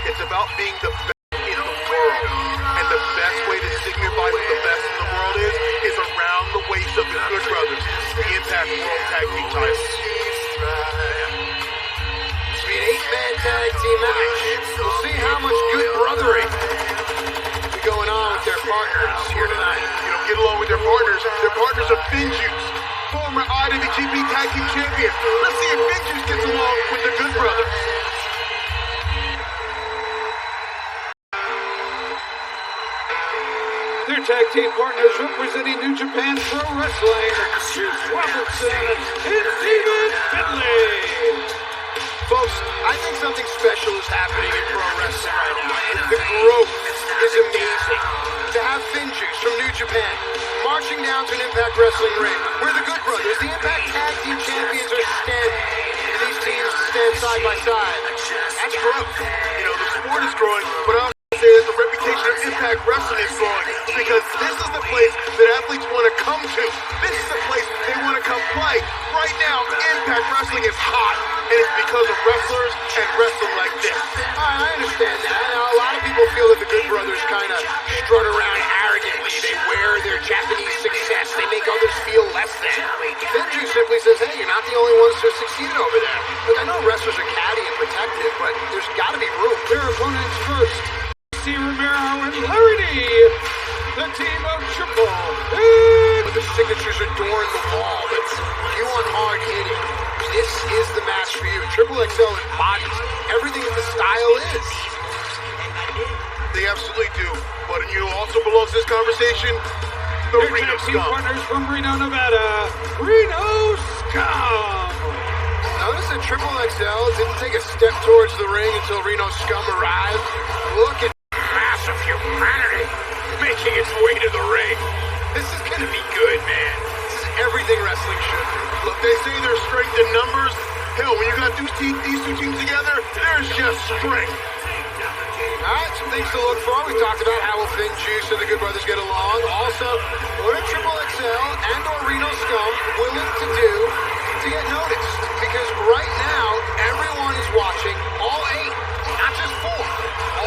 It's about being the best in the world. And the best way to signify who the best in the world is around the waist of the Good Brothers, the Impact World Tag Team titles. This will be an 8-man tag team match. We'll see how much good brothering will be going on with their partners here tonight. You know, get along with their partners. Their partners are Finjuice, former IWGP Tag Team Champions. Let's see if Finjuice gets along with the Good Brothers. Their tag team partners representing New Japan Pro Wrestling, Juice Robinson and David Finlay. Folks, I think something special is happening in pro wrestling right now. The growth is amazing. To have Finjuice from New Japan marching down to an Impact Wrestling ring, where the Good Brothers, the Impact Tag Team Champions, are standing. And these teams stand side by side. That's growth. You know, the sport is growing, but I also say that the reputation of Impact Wrestling is growing, because this is the place that athletes want to come to. This is the place they want to come play. Right now, Impact Wrestling is hot, and it's because of wrestlers and wrestling like this. I understand that. Now, a lot of people feel that the Good Brothers kind of strut around arrogantly. They wear their Japanese success. They make others feel less than. Finjuice simply says, hey, you're not the only ones who succeeded over there. Look, I know wrestlers are catty and protective, but there's got to be room. Their opponents first, C. Romero and Larry D. The team of Triple H. The signatures adorn the wall, but you want hard hitting. This is the match for you. Triple XL embodies everything that the style is. They absolutely do. But you know also belongs to this conversation? The Their Reno tag team Scum. partners from Reno, Nevada, Reno Scum. Notice that Triple XL didn't take a step towards the ring until Reno Scum arrived. Look at massive humanity making its way to the ring. This is gonna be good, man. This is everything wrestling should be. Look, they say there's strength in numbers. Hell, when you got these two teams together, there's just strength. Alright, some things to look for. We talked about how will Finjuice and the Good Brothers get along. Also, what are Triple XL and or Reno Scum willing to do to get noticed? Because right now, everyone is watching all 8, not just 4,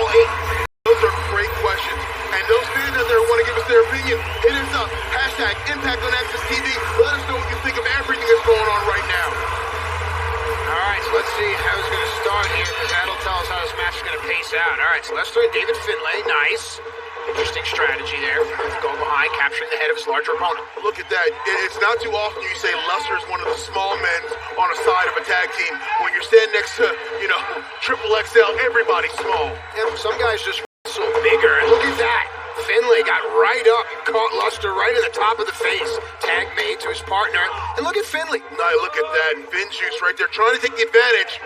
all 8. Those are great questions. And those fans out there who want to give us their opinion, hit us up. Hashtag Impact on Access TV. Let us know what you think of everything that's going on right now. Alright, so let's see how it's going to start here, because that'll tell us how this match is going to pace out. Alright. right, so Lester and David Finlay, nice. Interesting strategy there. Go behind, capturing the head of his larger opponent. Look at that. It's not too often you say Lester's one of the small men on a side of a tag team. When you're standing next to, triple XL, everybody's small. Yeah, some guys just so bigger. And look at that. Finlay got right up and caught Luster right in the top of the face. Tag made to his partner. And look at Finlay. Now look at that. And Vin Juice right there trying to take the advantage.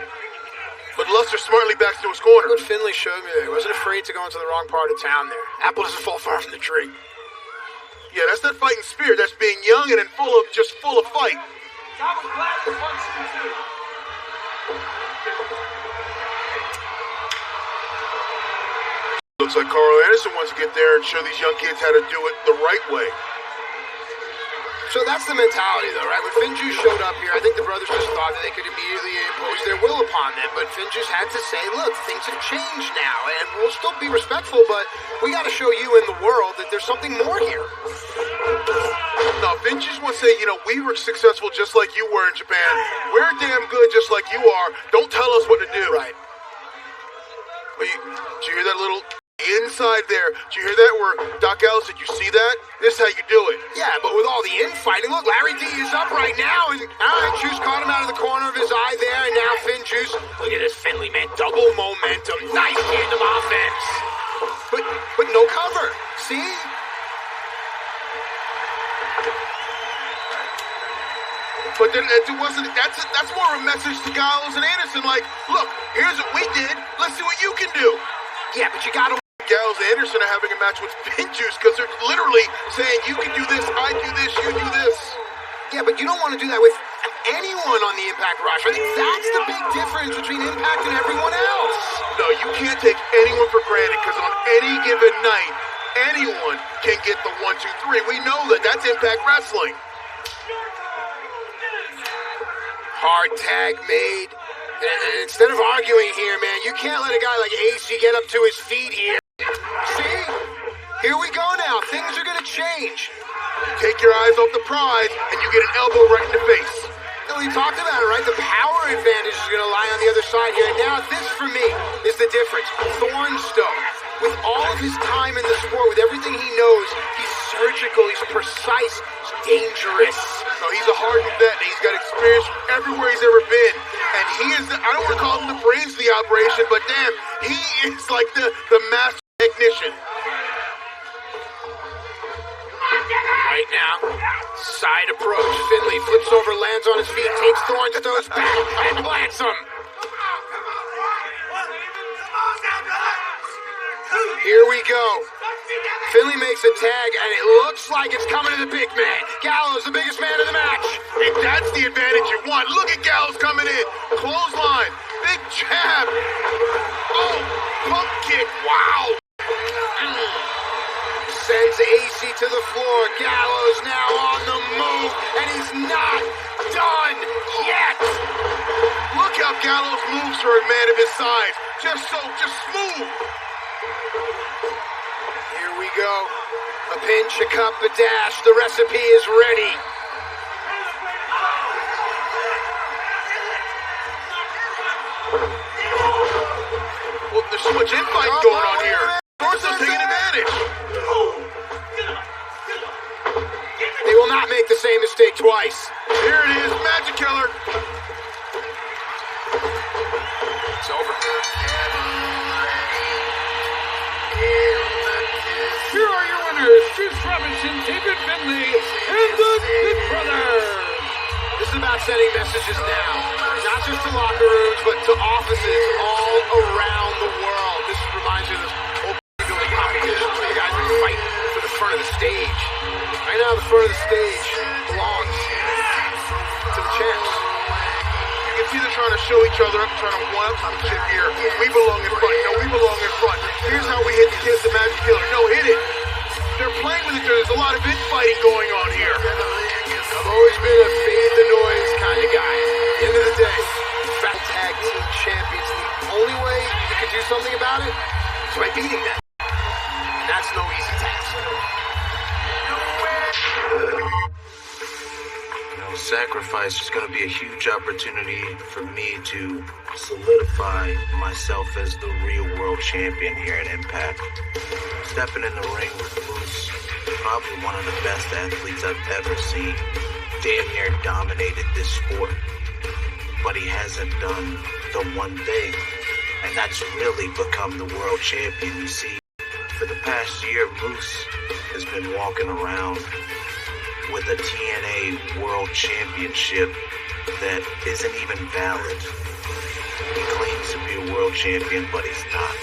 But Luster smartly backs to his corner. What Finlay showed me there. He wasn't afraid to go into the wrong part of town there. Apple doesn't fall far from the tree. Yeah, that's that fighting spirit. That's being young and full of fight. Looks like Carl Anderson wants to get there and show these young kids how to do it the right way. So that's the mentality, though, right? When Finjuice showed up here, I think the brothers just thought that they could immediately impose their will upon them. But Finjuice had to say, look, things have changed now, and we'll still be respectful, but we got to show you in the world that there's something more here. No, Finjuice wants to say, we were successful just like you were in Japan. We're damn good just like you are. Don't tell us what to do. Right. Did you hear that little inside there? Did you hear that where Doc Ellis said, you see that? This is how you do it. Yeah, but with all the infighting, look, Larry D is up right now, and Juice caught him out of the corner of his eye there, and now Finn Juice, look at this Finlay, man, double momentum, nice tandem offense. But no cover, see? But then it wasn't. That's more of a message to Gallows and Anderson. Like, look, here's what we did. Let's see what you can do. Yeah, but you gotta. Gallows and Anderson are having a match with Finjuice because they're literally saying, you can do this, I do this, you do this. Yeah, but you don't want to do that with anyone on the Impact roster. I think that's the big difference between Impact and everyone else. No, you can't take anyone for granted because on any given night, anyone can get the 1, 2, 3. We know that. That's Impact Wrestling. Hard tag made. And instead of arguing here, man, you can't let a guy like AC get up to his feet here. See? Here we go now. Things are going to change. Take your eyes off the prize, and you get an elbow right in the face. We talked about it, right? The power advantage is going to lie on the other side here. And now this, for me, is the difference. Thornstone, with all of his time in the sport, with everything he knows, he's surgical, he's precise, he's dangerous. No, he's a hardened vet, and he's got experience everywhere he's ever been. And he is, I don't want to call him the brains of the operation, but damn, he is like the master technician. Right now, side approach. Finlay flips over, lands on his feet, takes Thornstone's back, and plants him. Here we go. Finlay makes a tag, and it looks like it's coming to the big man. Gallows, the biggest man in the match. And that's the advantage you want. Look at Gallows coming in. Clothesline. Big jab. Oh, pump kick. Wow. Sends AC to the floor. Gallows now on the move, and he's not done yet. Look how Gallows moves for a man of his size. Just smooth. Here we go. A pinch, a cup, a dash. The recipe is ready. Well, there's so much infighting going on here. Thornstone's taking advantage. They will not make the same mistake twice. Here it is, Magic Killer. It's over. Here are your winners, Juice Robinson, David Finlay, and the Good Brothers. This is about sending messages now, not just to locker rooms, but to offices all around the world. This reminds me of this old building competition where you guys are fighting for the front of the stage. Right now, the front of the stage belongs to the champs. You can see they're trying to show each other up, trying to one-up some shit here. We belong in front. No, we belong in front. Here's how we hit the kiss the Magic Killer. No, hit it. They're playing with each other. There's a lot of infighting going on here. I've always been a fade the noise kind of guy. At the end of the day, fat tag team champions, the only way you can do something about it is by beating them. And that's no easy task. Sacrifice is going to be a huge opportunity for me to solidify myself as the real world champion here at Impact. Stepping in the ring with Moose, probably one of the best athletes I've ever seen. Damn near dominated this sport. But he hasn't done the one thing, and that's really become the world champion. You see, for the past year, Moose has been walking around with a TNA World Championship that isn't even valid. He claims to be a world champion, but he's not.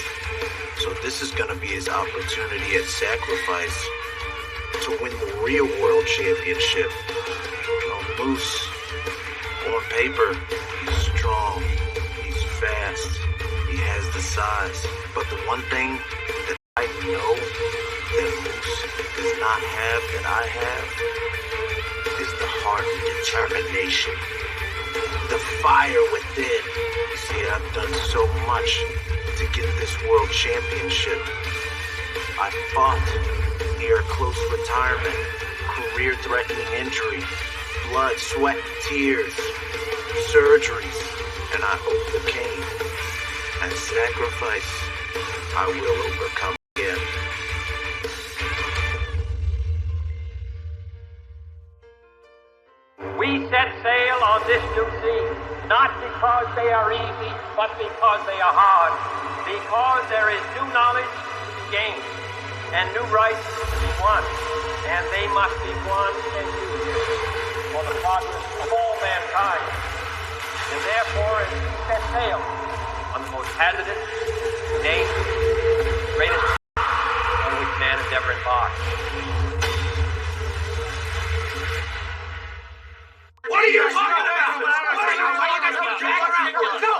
So this is going to be his opportunity at Sacrifice to win the real world championship. Moose, on paper, he's strong, he's fast, he has the size. But the one thing that I know that Moose does not have, that I have, is the heart and determination. The fire within. You see, I've done so much to get this world championship. I fought near close retirement, career-threatening injury, blood, sweat, tears, surgeries, and I overcame. At Sacrifice, I will overcome again. We set sail on this new sea, not because they are easy, but because they are hard. Because there is new knowledge to be gained, and new rights to be won, and they must be won and used for the progress of all mankind. And therefore, as we set sail on the most hazardous, dangerous, greatest on which man has ever embarked. What are you talking about? No.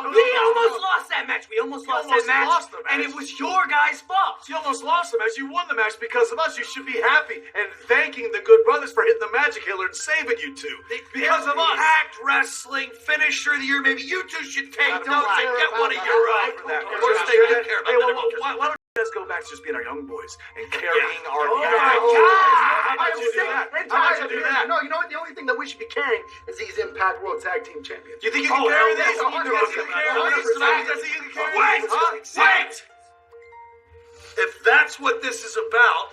We almost lost that match. We almost lost that match. And it was your guys' fault. You almost lost the match. You won the match because of us. You should be happy and thanking the Good Brothers for hitting the Magic Killer and saving you two. Because of us. Impact Wrestling Finisher of the Year. Maybe you two should take those and get one of your own. For that. Of course they didn't care about that. Why don't you guys go back to just being our young boys and carrying our... Oh my God! How about you do that? How about you do that? No, you know what? The only thing that we should be carrying is these Impact World Tag Team Champions. You think you can carry these? Wait! If that's what this is about,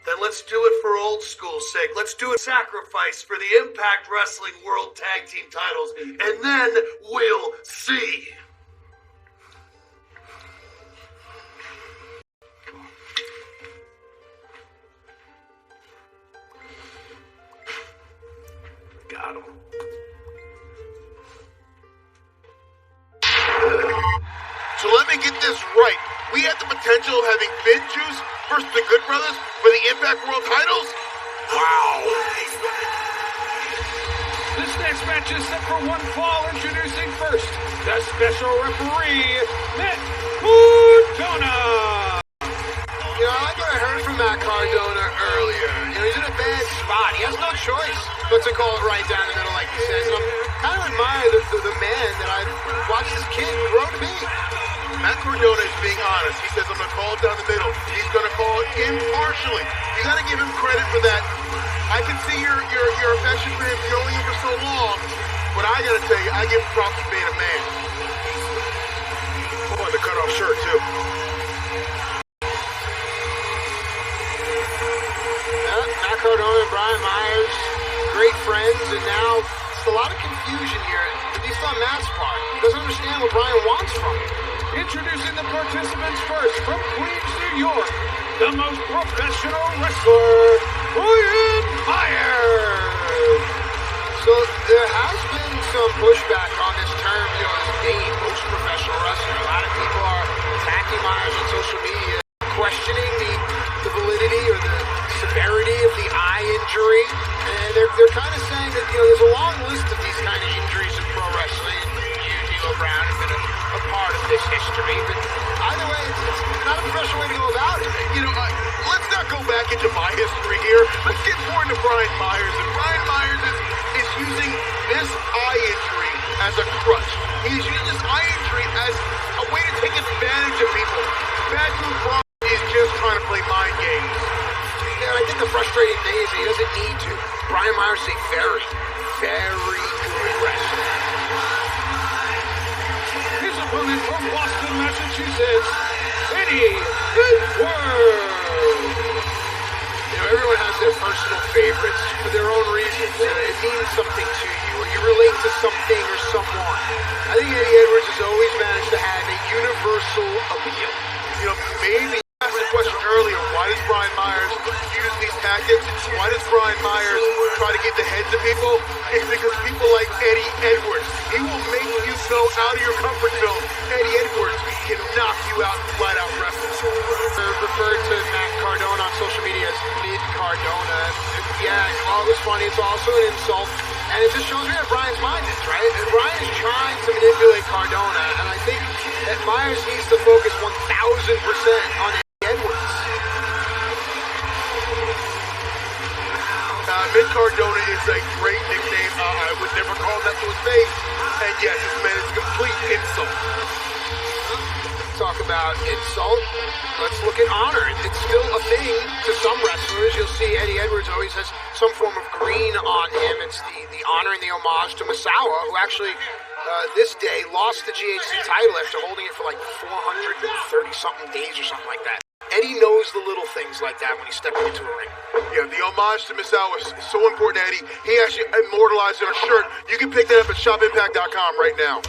then let's do it for old school's sake. Let's do a sacrifice for the Impact Wrestling World Tag Team titles, and then we'll see. Got him. So let me get this right. We had the potential of having Ben Juice versus the Good Brothers for the Impact World titles? Wow. This next match is set for one fall. Introducing first, the special referee, Matt Cardona. You know, I like what I heard from Matt Cardona earlier. You know, he's in a bad spot. He has no choice but to call it right down the middle like he says. And I'm kind of admire the man that I've watched this kid grow to be. Matt Cardona is being honest. He says, I'm going to call it down the middle. He's going to call it impartially. You got to give him credit for that. I can see your affection for him growing for so long, but I got to tell you, I give props for being a man. Oh, the cut-off shirt, too. Matt Cardona and Brian Myers, great friends, and now it's a lot of confusion here, at least on Matt's part. He doesn't understand what Brian wants from him. Introducing the participants first, from Queens, New York, the most professional wrestler, Brian Myers. So there has been some pushback on this term, you know, this name, most professional wrestler. A lot of people are attacking Myers on social media, questioning the validity or the severity of the eye injury. And they're kind of saying that, you know, there's a long list of these kind of injuries in pro wrestling. You, D'Lo Brown, have been a part of this history. But either way, it's not a professional way to go about it. You know, let's not go back into my history here. Let's get more into Brian Myers. And Brian Myers is using this eye injury as a crutch. He's using this eye injury as a way to take advantage of people. Bad News Brown is just trying to play mind games. And I think the frustrating thing is he doesn't need to. Brian Myers is a very, very good wrestler. His opponent from Boston, Massachusetts, Eddie Edwards. You know, everyone has their personal favorites for their own reasons. It means something to you, or you relate to something or someone. I think Eddie Edwards has always managed to have a universal appeal. You know, maybe you asked the question earlier, why does Brian Myers use these tactics? Why does Brian Myers try to get the heads of people? It's because people like Eddie Edwards, he will make you go out of your comfort zone. Eddie Edwards can knock you out in flat-out wrestling. Referred to Matt Cardona on social media as mid-Cardona. Yeah, well, it was funny. It's also an insult. And it just shows me that Brian's mind is, right? And Brian is trying to manipulate Cardona, and I think that Myers needs to focus 1,000% on Eddie Edwards. Mid-Cardona is a great nickname. I would never call that to his face. And yes, this man is a complete insult. Talk about insult. Let's look at honor. It's still a thing to some wrestlers. You'll see Eddie Edwards always has some form of green on him. It's the honor and the homage to Misawa, who actually this day lost the GHC title after holding it for like 430-something days or something like that. Eddie knows the little things like that when he's stepping into a ring. Yeah, the homage to Misawa is so important to Eddie. He actually immortalized it on a shirt. You can pick that up at shopimpact.com right now.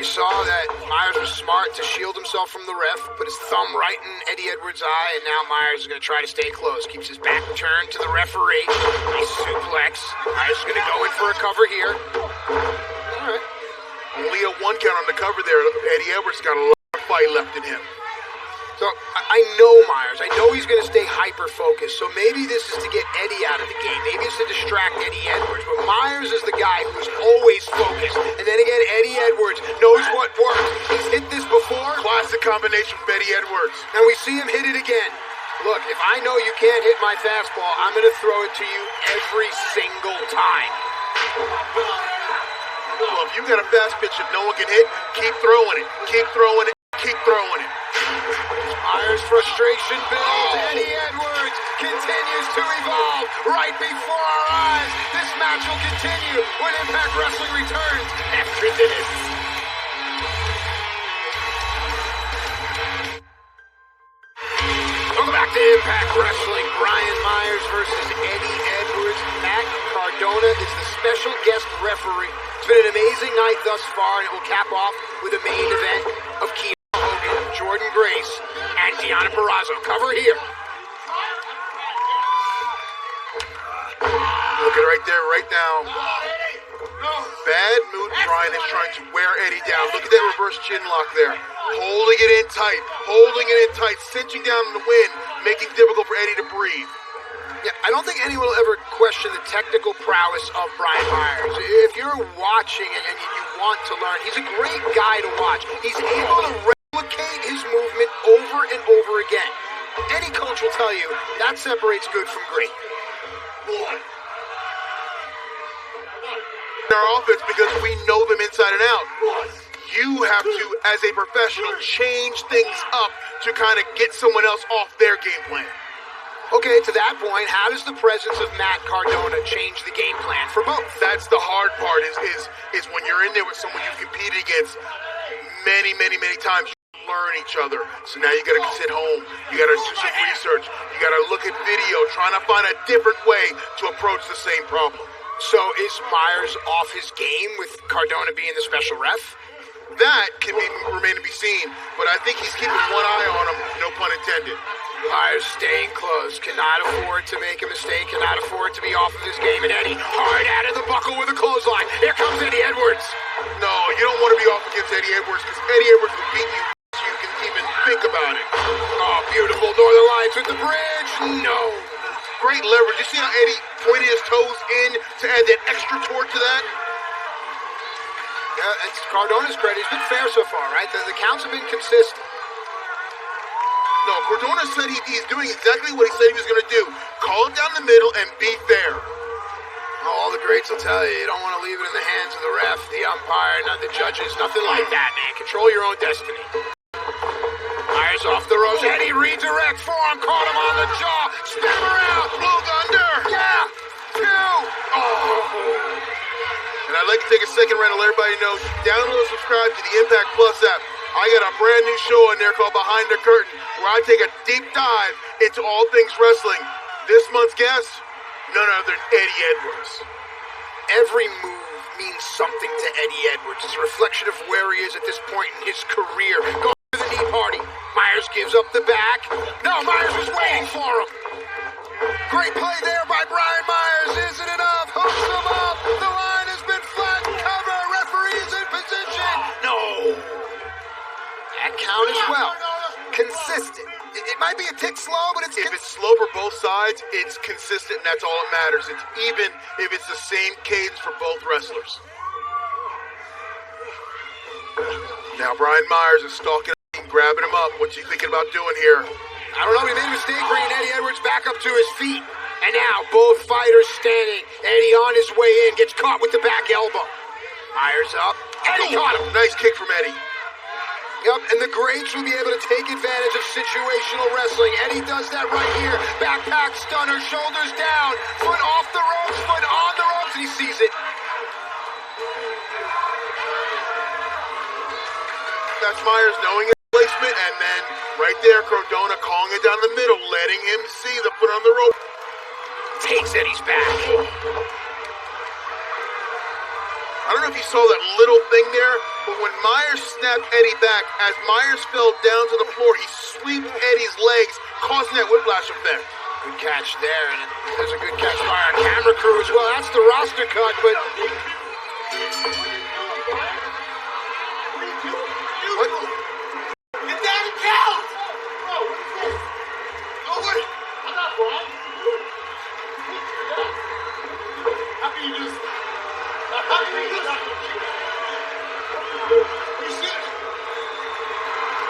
You saw that Myers was smart to shield himself from the ref, put his thumb right in Eddie Edwards' eye, and now Myers is going to try to stay close. Keeps his back turned to the referee. Nice suplex. Myers is going to go in for a cover here. All right. Only a 1 count on the cover there. Eddie Edwards got a lot of fight left in him. So, I know Myers. I know he's going to stay hyper-focused. So maybe this is to get Eddie out of the game. Maybe it's to distract Eddie Edwards. But Myers is the guy who's always focused. And then again, Eddie Edwards knows what works. He's hit this before. Classic combination from Eddie Edwards. And we see him hit it again. Look, if I know you can't hit my fastball, I'm going to throw it to you every single time. Well, if you got a fast pitch that no one can hit, keep throwing it. Keep throwing it. Keep throwing it. Myers' frustration builds. Eddie Edwards continues to evolve right before our eyes. This match will continue when Impact Wrestling returns after this. Welcome back to Impact Wrestling. Brian Myers versus Eddie Edwards. Matt Cardona is the special guest referee. It's been an amazing night thus far, and it will cap off with a main event of Keith Hogan, Jordan Grace, and Deonna Purrazzo. Cover here. Look at it right there, right now. Bad Mood Brian is trying to wear Eddie down. Look at that reverse chin lock there. Holding it in tight, cinching down in the wind, making it difficult for Eddie to breathe. Yeah, I don't think anyone will ever question the technical prowess of Brian Myers. If you're watching and you want to learn, he's a great guy to watch. He's able to replicate his movement over and over again. Any coach will tell you that separates good from great. In our offense, because we know them inside and out. You have to, as a professional, change things up to kind of get someone else off their game plan. Okay, to that point, how does the presence of Matt Cardona change the game plan for both? That's the hard part, is when you're in there with someone you've competed against many times, you learn each other. So now you gotta sit home, you gotta do some research, you gotta look at video, trying to find a different way to approach the same problem. So is Myers off his game with Cardona being the special ref? That can remain to be seen, but I think he's keeping one eye on him, no pun intended. Myers staying close, cannot afford to make a mistake, cannot afford to be off of his game, and Eddie hard out of the buckle with a clothesline. Here comes Eddie Edwards. No, you don't want to be off against Eddie Edwards, because Eddie Edwards will beat you so you can even think about it. Oh, beautiful Northern Lights with the bridge. No. Great leverage. You see how Eddie pointed his toes in to add that extra torque to that? Yeah, it's Cardona's credit. He's been fair so far, right? The counts have been consistent. No, Cardona said he's doing exactly what he said he was going to do. Call it down the middle and be fair. All the greats will tell you don't want to leave it in the hands of the ref, the umpire, not the judges, nothing like that, man. Control your own destiny. Myers off the ropes. Eddie redirects, forearm caught him on the jaw. Spin him around. Blue Thunder. Yeah! 2! Oh! And I'd like to take a second round to let everybody know, download and subscribe to the Impact Plus app. I got a brand new show on there called Behind the Curtain, where I take a deep dive into all things wrestling. This month's guest, none other than Eddie Edwards. Every move means something to Eddie Edwards. It's a reflection of where he is at this point in his career. Going to the knee party. Myers gives up the back. No, Myers was waiting for him. Great play there by Brian Myers. Isn't enough. Hooks him up. The line has been flattened. Cover. Referee's in position. No. That count as well. Consistent. It might be a tick slow, but if it's slow for both sides, it's consistent, and that's all that matters. It's even if it's the same cadence for both wrestlers. Now Brian Myers is stalking him, grabbing him up. What's he thinking about doing here? I don't know. He made a mistake bringing Eddie Edwards back up to his feet. And now both fighters standing. Eddie on his way in gets caught with the back elbow. Myers up. Eddie caught him. Nice kick from Eddie. Yep, and the greats will be able to take advantage of situational wrestling. Eddie does that right here. Backpack stunner, shoulders down, foot off the ropes, foot on the ropes, and he sees it. That's Myers knowing his placement, and then right there, Cardona calling it down the middle, letting him see the foot on the rope. Takes Eddie's back. I don't know if you saw that little thing there, but when Myers snapped Eddie back, as Myers fell down to the floor, he swept Eddie's legs, causing that whiplash effect. Good catch there, and there's a good catch by our camera crew as well. That's the roster cut, but... What? Get down and count! Bro, what is this? Oh, what? I'm not Brian. How can you just... How can you do that? You see it?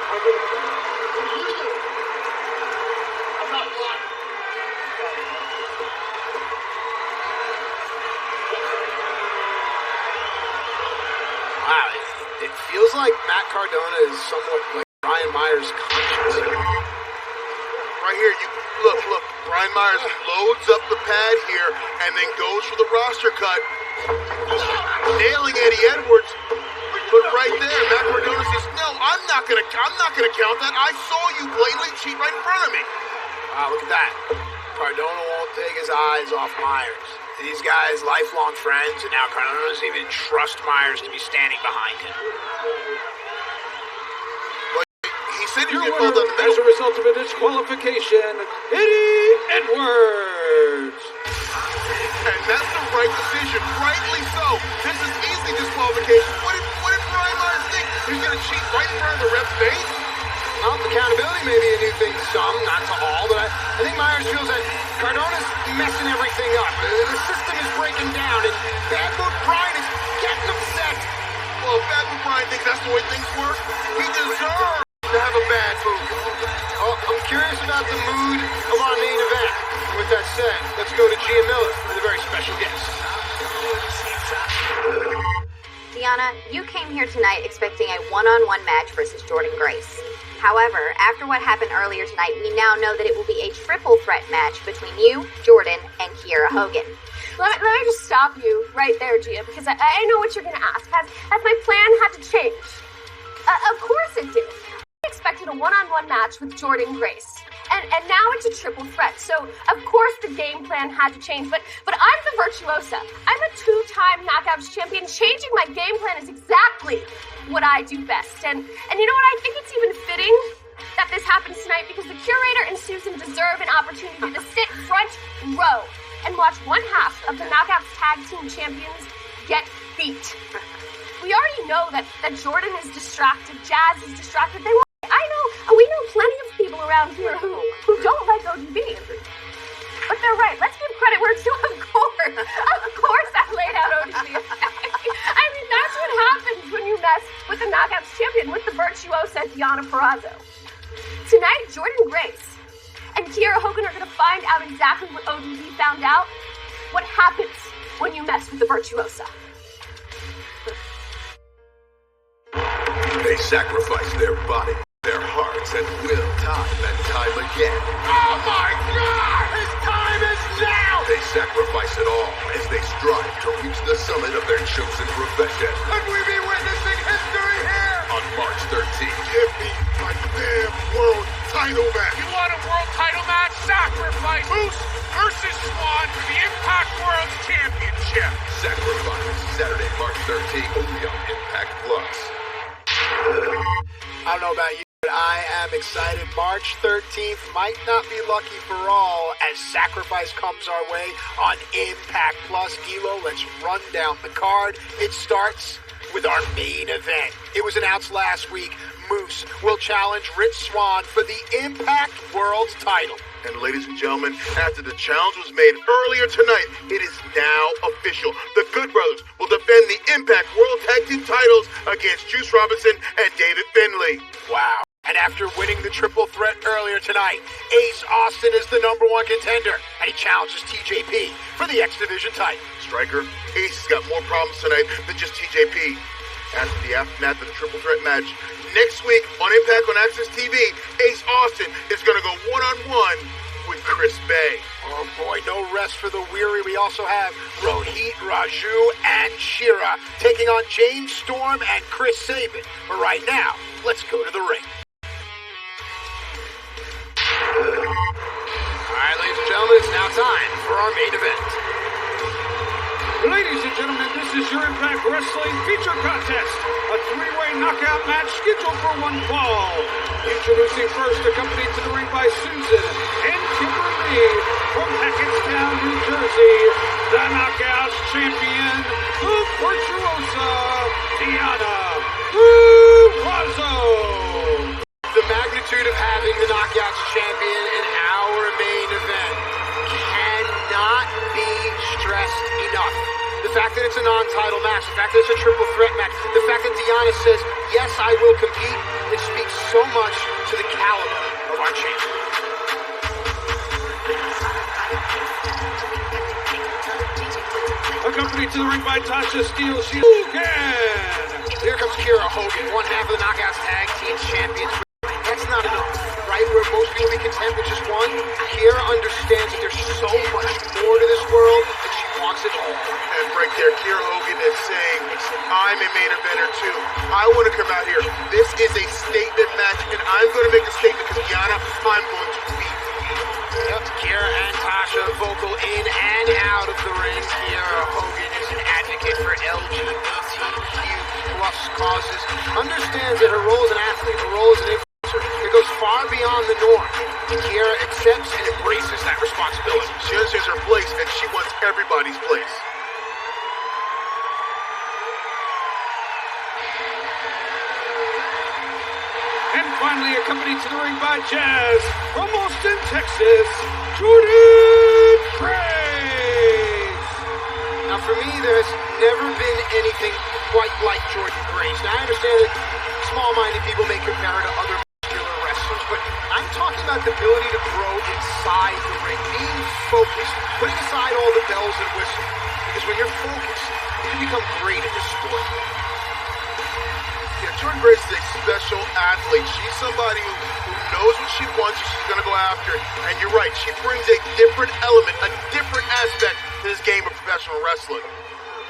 What are you doing? I'm not blind. Wow, it feels like Matt Cardona is somewhat like Brian Myers' conscience. Right here, you look. Brian Myers loads up the pad here and then goes for the roster cut, nailing Eddie Edwards. But right there, Matt Cardona says, "No, I'm not gonna count that. I saw you blatantly cheat right in front of me." Wow, look at that. Cardona won't take his eyes off Myers. These guys, lifelong friends, and now Cardona doesn't even trust Myers to be standing behind him. He said he Your was going to winner, as a result of a disqualification, Eddie Edwards. And that's the right decision, rightly so. This is easy disqualification. What did Brian Myers think? He's going to cheat right in front of the ref's face? Well, accountability may be a new thing to some, not to all, but I think Myers feels that Cardona's messing everything up. The system is breaking down, and Bad Boot Brian is getting upset. Well, if Bad Boot Brian thinks that's the way things work, he deserves to have a bad mood. Oh, I'm curious about the mood of our main event. With that said, let's go to Gia Miller with a very special guest. Deanna, you came here tonight expecting a one-on-one match versus Jordan Grace. However, after what happened earlier tonight, we now know that it will be a triple threat match between you, Jordan, and Kiera Hogan. Let me just stop you right there, Gia, because I know what you're going to ask. Has my plan had to change? Of course it did. I expected a one-on-one match with Jordan Grace. And now it's a triple threat, so of course the game plan had to change. But I'm the virtuosa. I'm a two-time Knockouts champion. Changing my game plan is exactly what I do best. And you know what? I think it's even fitting that this happens tonight because the curator and Susan deserve an opportunity to sit front row and watch one half of the Knockouts Tag Team Champions get beat. We already know that Jordan is distracted, Jazz is distracted. We know plenty of people around here who don't like ODB. But they're right. Let's give credit where it's due. Of course I laid out ODB. I mean, that's what happens when you mess with the Knockouts champion, with the virtuosa Deonna Purrazzo. Tonight, Jordan Grace and Kiera Hogan are going to find out exactly what ODB found out. What happens when you mess with the virtuosa. They sacrifice their body, their hearts, and will time and time again. Oh my God! His time is now! They sacrifice it all as they strive to reach the summit of their chosen profession. Could we be witnessing history here? On March 13th. Give me my damn world title match. You want a world title match? Sacrifice Moose versus Swan for the Impact World Championship. Sacrifice, Saturday, March 13th, only on Impact Plus. I don't know about you, but I am excited. March 13th might not be lucky for all as Sacrifice comes our way on Impact Plus. Elo, let's run down the card. It starts with our main event. It was announced last week. Moose will challenge Rich Swann for the Impact World title. And ladies and gentlemen, after the challenge was made earlier tonight, it is now official. The Good Brothers will defend the Impact World Tag Team titles against Juice Robinson and David Finlay. Wow. And after winning the triple threat earlier tonight, Ace Austin is the #1 contender, and he challenges TJP for the X Division title. Striker, Ace has got more problems tonight than just TJP. After the aftermath of the triple threat match, next week on Impact on Access TV, Ace Austin is going to go one-on-one with Chris Bay. Oh boy, no rest for the weary. We also have Rohit, Raju, and Shira taking on James Storm and Chris Sabin. But right now, let's go to the ring. Alright, ladies and gentlemen, it's now time for our main event. Ladies and gentlemen, this is your Impact Wrestling feature contest. A three-way knockout match scheduled for one fall. Introducing first, accompanied to the ring by Susan and Kimberly from Hackettstown, New Jersey, the Knockouts champion, the virtuosa, Diana Purrazzo. The magnitude of having the Knockouts champion in our main event cannot be stressed enough. The fact that it's a non-title match, the fact that it's a triple threat match, the fact that Diana says, yes, I will compete, it speaks so much to the caliber of our champion. Accompanied to the ring by Tasha Steele, Hogan. Here comes Kiera Hogan, one half of the Knockouts Tag Team Champions. That's not enough, right? Where most people be content with just one, Kiera understands that there's so much more to this world, and she wants it all. And right there, Kiera Hogan is saying, I'm a main eventer too. I want to come out here. This is a statement match, and I'm going to make a statement because Diana, I'm going to beat you. Yep, Kiera and Tasha vocal in and out of the ring. Kiera Hogan is an advocate for LGBTQ plus causes. Understands that her role as an athlete, her role as an influencer, it goes far beyond the norm. Kiera accepts and embraces that responsibility. She understands her place, and she wants everybody's place. And finally, accompanied to the ring by Jazz from Austin, Texas, Jordan Grace. Now, for me, there's never been anything quite like Jordan Grace. Now, I understand that small-minded people may compare her to other muscular wrestlers, but I'm talking about the ability to grow inside the ring, being focused, putting aside all the bells and whistles. Because when you're focused, you can become great at this sport. Yeah, Jordan Grace is a special athlete. She's somebody who knows what she wants and she's going to go after it. And you're right, she brings a different element, a different aspect to this game of professional wrestling.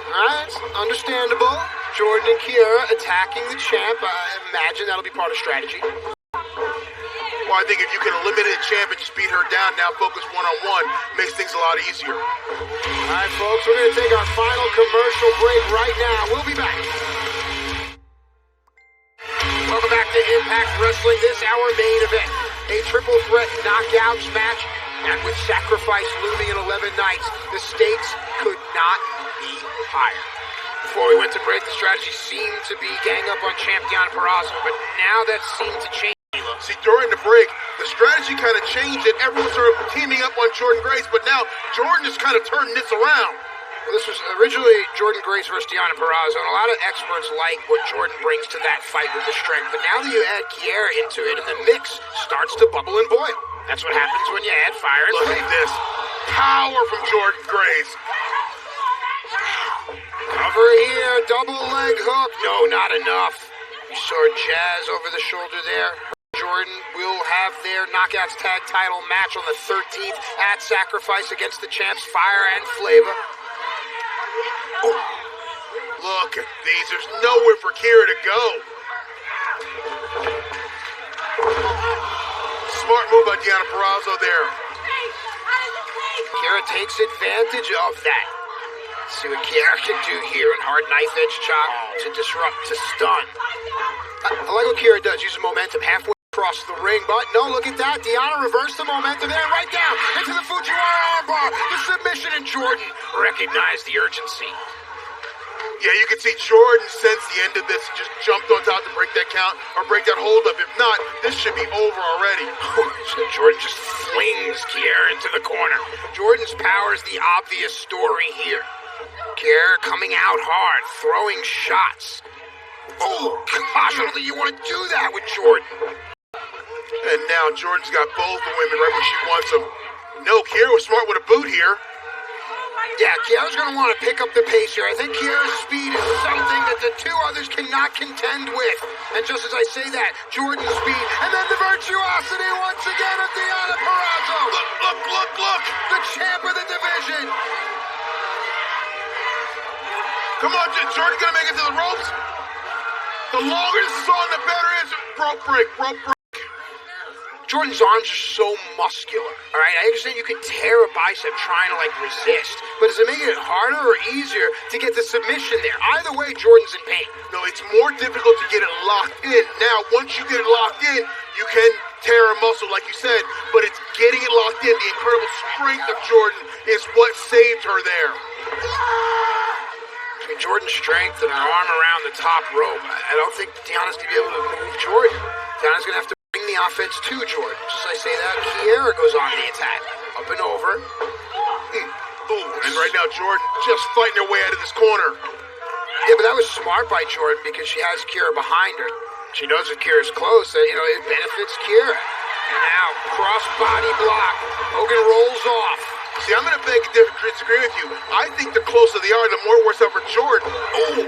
Alright, understandable. Jordan and Kiera attacking the champ. I imagine that'll be part of strategy. Well, I think if you can eliminate a champ and just beat her down, now focus one-on-one, makes things a lot easier. Alright, folks, we're going to take our final commercial break right now. We'll be back. Welcome back to Impact Wrestling. This our main event. A triple threat knockouts match. And with Sacrifice looming in 11 nights, the stakes could not be higher. Before we went to break, the strategy seemed to be gang up on champ Diana Purrazzo, but now that seemed to change. See, during the break, the strategy kind of changed and everyone started teaming up on Jordan Grace, but now Jordan just kind of turned this around. Well, this was originally Jordan Grace versus Diana Purrazzo, and a lot of experts like what Jordan brings to that fight with the strength. But now that you add Kiera into it, and the mix starts to bubble and boil. That's what happens when you add fire and Look at this. Power from Jordan Grace. Cover here, double leg hook. No, not enough. You saw Jazz over the shoulder there. Jordan will have their Knockouts Tag Title match on the 13th at Sacrifice against the champs Fire and Flavor. Oh, look at these. There's nowhere for Kira to go. Smart move by Deonna Purrazzo there. Kira takes advantage of that. See what Kira can do here in hard knife edge chop to disrupt, to stun. I like what Kira does, using momentum halfway across the ring, but no, look at that. Deonna reversed the momentum and right down into the Fujiwara armbar. The submission, and Jordan recognized the urgency. Yeah, you can see Jordan since the end of this just jumped on top to break that count or break that hold up. If not, this should be over already. So Jordan just flings Kira into the corner. Jordan's power is the obvious story here. Kira coming out hard, throwing shots. Oh, gosh, I don't think you want to do that with Jordan. And now Jordan's got both the women right where she wants them. No, Kira was smart with a boot here. Yeah, Kira's going to want to pick up the pace here. I think Kira's speed is something that the two others cannot contend with. And just as I say that, Jordan's speed, and then the virtuosity once again of Deonna Purrazzo. Look. The champ of the division. Come on, Jordan's going to make it to the ropes. The longer this is on, the better it is. Rope break. Jordan's arms are so muscular, all right? I understand you could tear a bicep trying to, resist, but is it making it harder or easier to get the submission there? Either way, Jordan's in pain. No, it's more difficult to get it locked in. Now, once you get it locked in, you can tear a muscle, like you said, but it's getting it locked in. The incredible strength of Jordan is what saved her there. Between Jordan's strength and her arm around the top rope, I don't think Deonna's going to be able to move Jordan. Deonna's going to have to bring the offense to Jordan. Just as I say that, Kiera goes on the attack. Up and over. Ooh, and right now Jordan just fighting her way out of this corner. Yeah, but that was smart by Jordan because she has Kiera behind her. She knows if Kiera's close, that, it benefits Kiera. And now, cross-body block. Hogan rolls off. See, I'm going to beg to disagree with you. I think the closer they are, the more it works out for Jordan. Oh!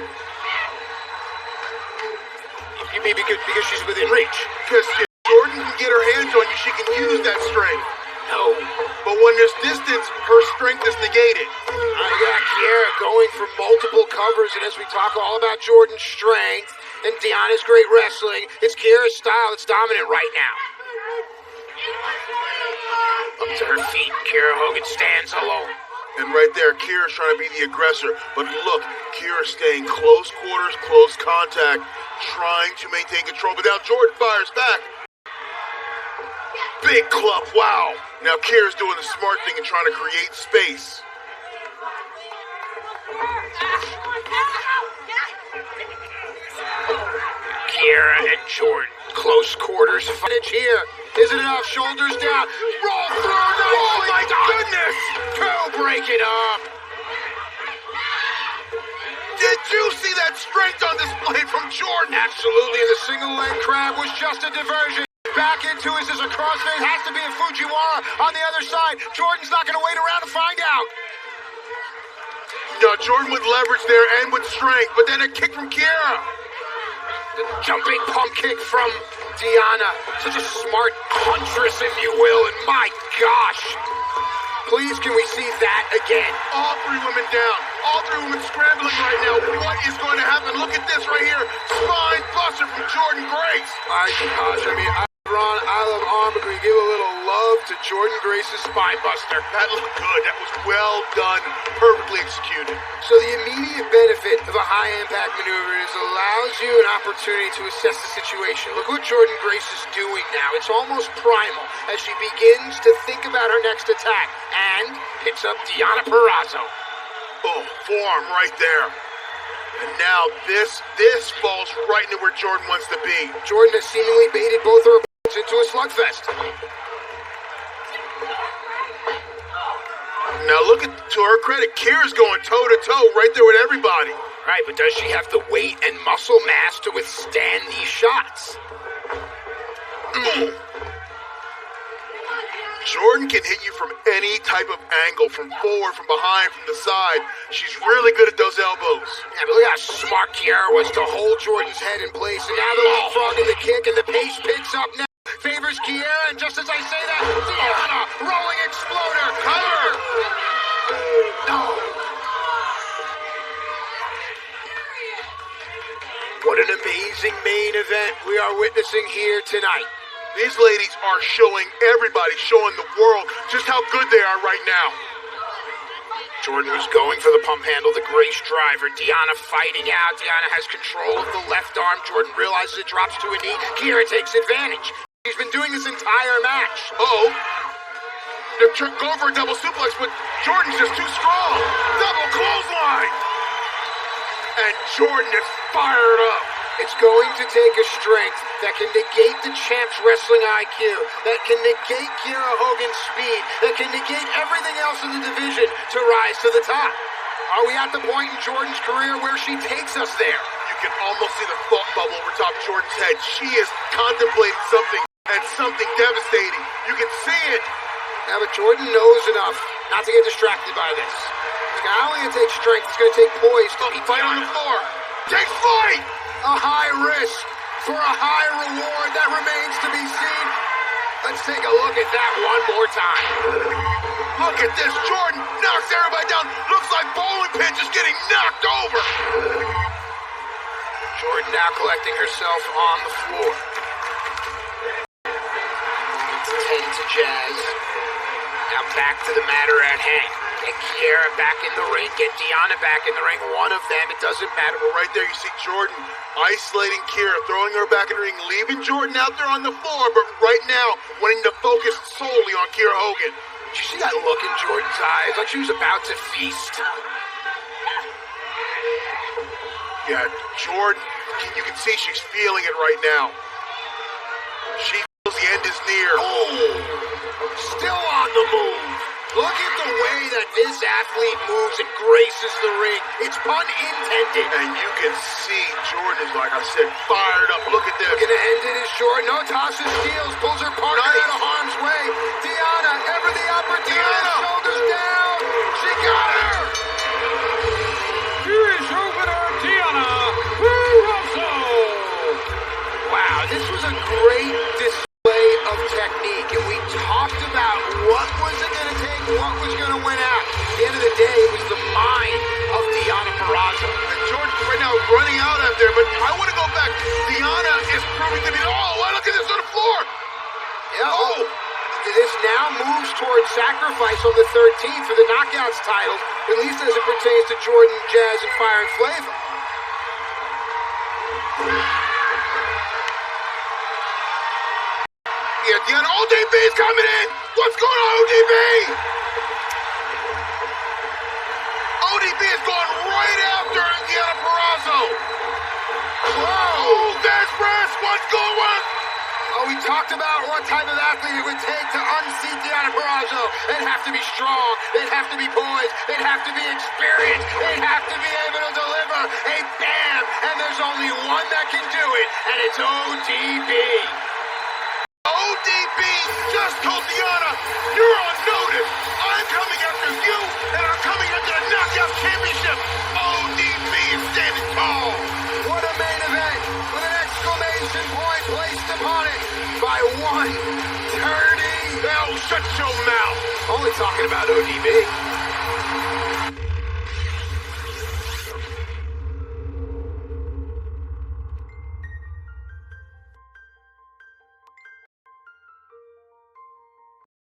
You mean because she's within reach? Because if Jordan can get her hands on you, she can use that strength. No. But when there's distance, her strength is negated. Yeah, Kiera going for multiple covers, and as we talk all about Jordan's strength and Deonna's great wrestling, it's Kiera's style that's dominant right now. Up to her feet, Kiera Hogan stands alone. And right there, Kiera's trying to be the aggressor. But look, Kiera's staying close quarters, close contact, trying to maintain control. But now Jordan fires back. Big club, wow. Now Kiera's doing the smart thing and trying to create space. Kiera and Jordan, close quarters footage here. Isn't enough, shoulders down. Roll through nicely. Oh my goodness! Two, break it up. Did you see that strength on display from Jordan? Absolutely, and the single leg crab was just a diversion. Back into it as a crossface, has to be a Fujiwara on the other side. Jordan's not going to wait around to find out. No, Jordan with leverage there and with strength, but then a kick from Kiera. The jumping pump kick from Deonna. Such a smart huntress, if you will, and my gosh. Please, can we see that again? All three women down. All three women scrambling right now. What is going to happen? Look at this right here. Spine buster from Jordan Grace. My gosh, Ron, I love arm, but can we give a little love to Jordan Grace's spine buster? That looked good. That was well done. Perfectly executed. So the immediate benefit of a high-impact maneuver is allows you an opportunity to assess the situation. Look what Jordan Grace is doing now. It's almost primal as she begins to think about her next attack and hits up Deonna Purrazzo. Oh, forearm right there. And now this falls right into where Jordan wants to be. Jordan has seemingly baited both her opponents into a slugfest. Now look at, to her credit, Kiera's going toe-to-toe right there with everybody. Right, but does she have the weight and muscle mass to withstand these shots? Jordan can hit you from any type of angle, from forward, from behind, from the side. She's really good at those elbows. Yeah, but look how smart Kiera was to hold Jordan's head in place. And now the leapfrog and the kick, and the pace picks up now. Kiera, and just as I say that, Deanna, rolling exploder, cover! No! What an amazing main event we are witnessing here tonight. These ladies are showing the world just how good they are right now. Jordan was going for the pump handle, the Grace driver. Deanna fighting out. Deanna has control of the left arm. Jordan realizes it, drops to a knee. Kiera takes advantage. She's been doing this entire match. Uh-oh. They're going for a double suplex, but Jordan's just too strong. Double clothesline. And Jordan is fired up. It's going to take a strength that can negate the champ's wrestling IQ, that can negate Kiera Hogan's speed, that can negate everything else in the division to rise to the top. Are we at the point in Jordan's career where she takes us there? You can almost see the thought bubble over top Jordan's head. She is contemplating something, and something devastating. You can see it. Yeah, but Jordan knows enough not to get distracted by this. It's not only going to take strength, it's going to take poise to beat fight on the floor. Take flight! A high risk for a high reward that remains to be seen. Let's take a look at that one more time. Look at this. Jordan knocks everybody down. Looks like bowling pin just getting knocked over. Jordan now collecting herself on the floor. It's 10 to Jazz. Now back to the matter at hand. Get Kiera back in the ring. Get Deanna back in the ring. One of them, it doesn't matter. But right there you see Jordan isolating Kiera, throwing her back in the ring, leaving Jordan out there on the floor, but right now wanting to focus solely on Kiera Hogan. Did you see that look in Jordan's eyes? Like she was about to feast. Yeah, Jordan, you can see she's feeling it right now. She feels the end is near. Oh, still on the move. Look at the way that this athlete moves and graces the ring. It's pun intended. And you can see Jordan is, like I said, fired up. Look at this. Looking to end it is short. No, tosses steals, pulls her partner out of harm's way. Deanna, ever the opportunity, shoulders down. She got her. Here is your winner, Deanna Purrazzo. Wow, this was a great display of technique. And we talked about what was it going to take, what was going to win out. At the end of the day, it was the mind of Deanna Purrazzo. And Jordan right now running out there, but I want to go back. Deanna is proving to be, look at this on the floor. Yeah, this now moves towards sacrifice on the 13th for the Knockouts title, at least as it pertains to Jordan, Jazz, and Fire and Flavor. Yeah, Deanna, ODB is coming in. What's going on, ODB? ODB is going right after Deanna Purrazzo. Whoa, there's Chris. What's going on? Oh, we talked about what type of athlete it would take to unseat Deanna Purrazzo. They'd have to be strong. They'd have to be poised. They'd have to be experienced. They'd have to be able to deliver a bam. And there's only one that can do it, and it's ODB. ODB just told Deanna, you're on notice. I'm coming after you, and I'm coming after the Knockout Championship. ODB is standing tall. What a main event with an exclamation point placed upon it by one dirty. Now shut your mouth. Only talking about ODB.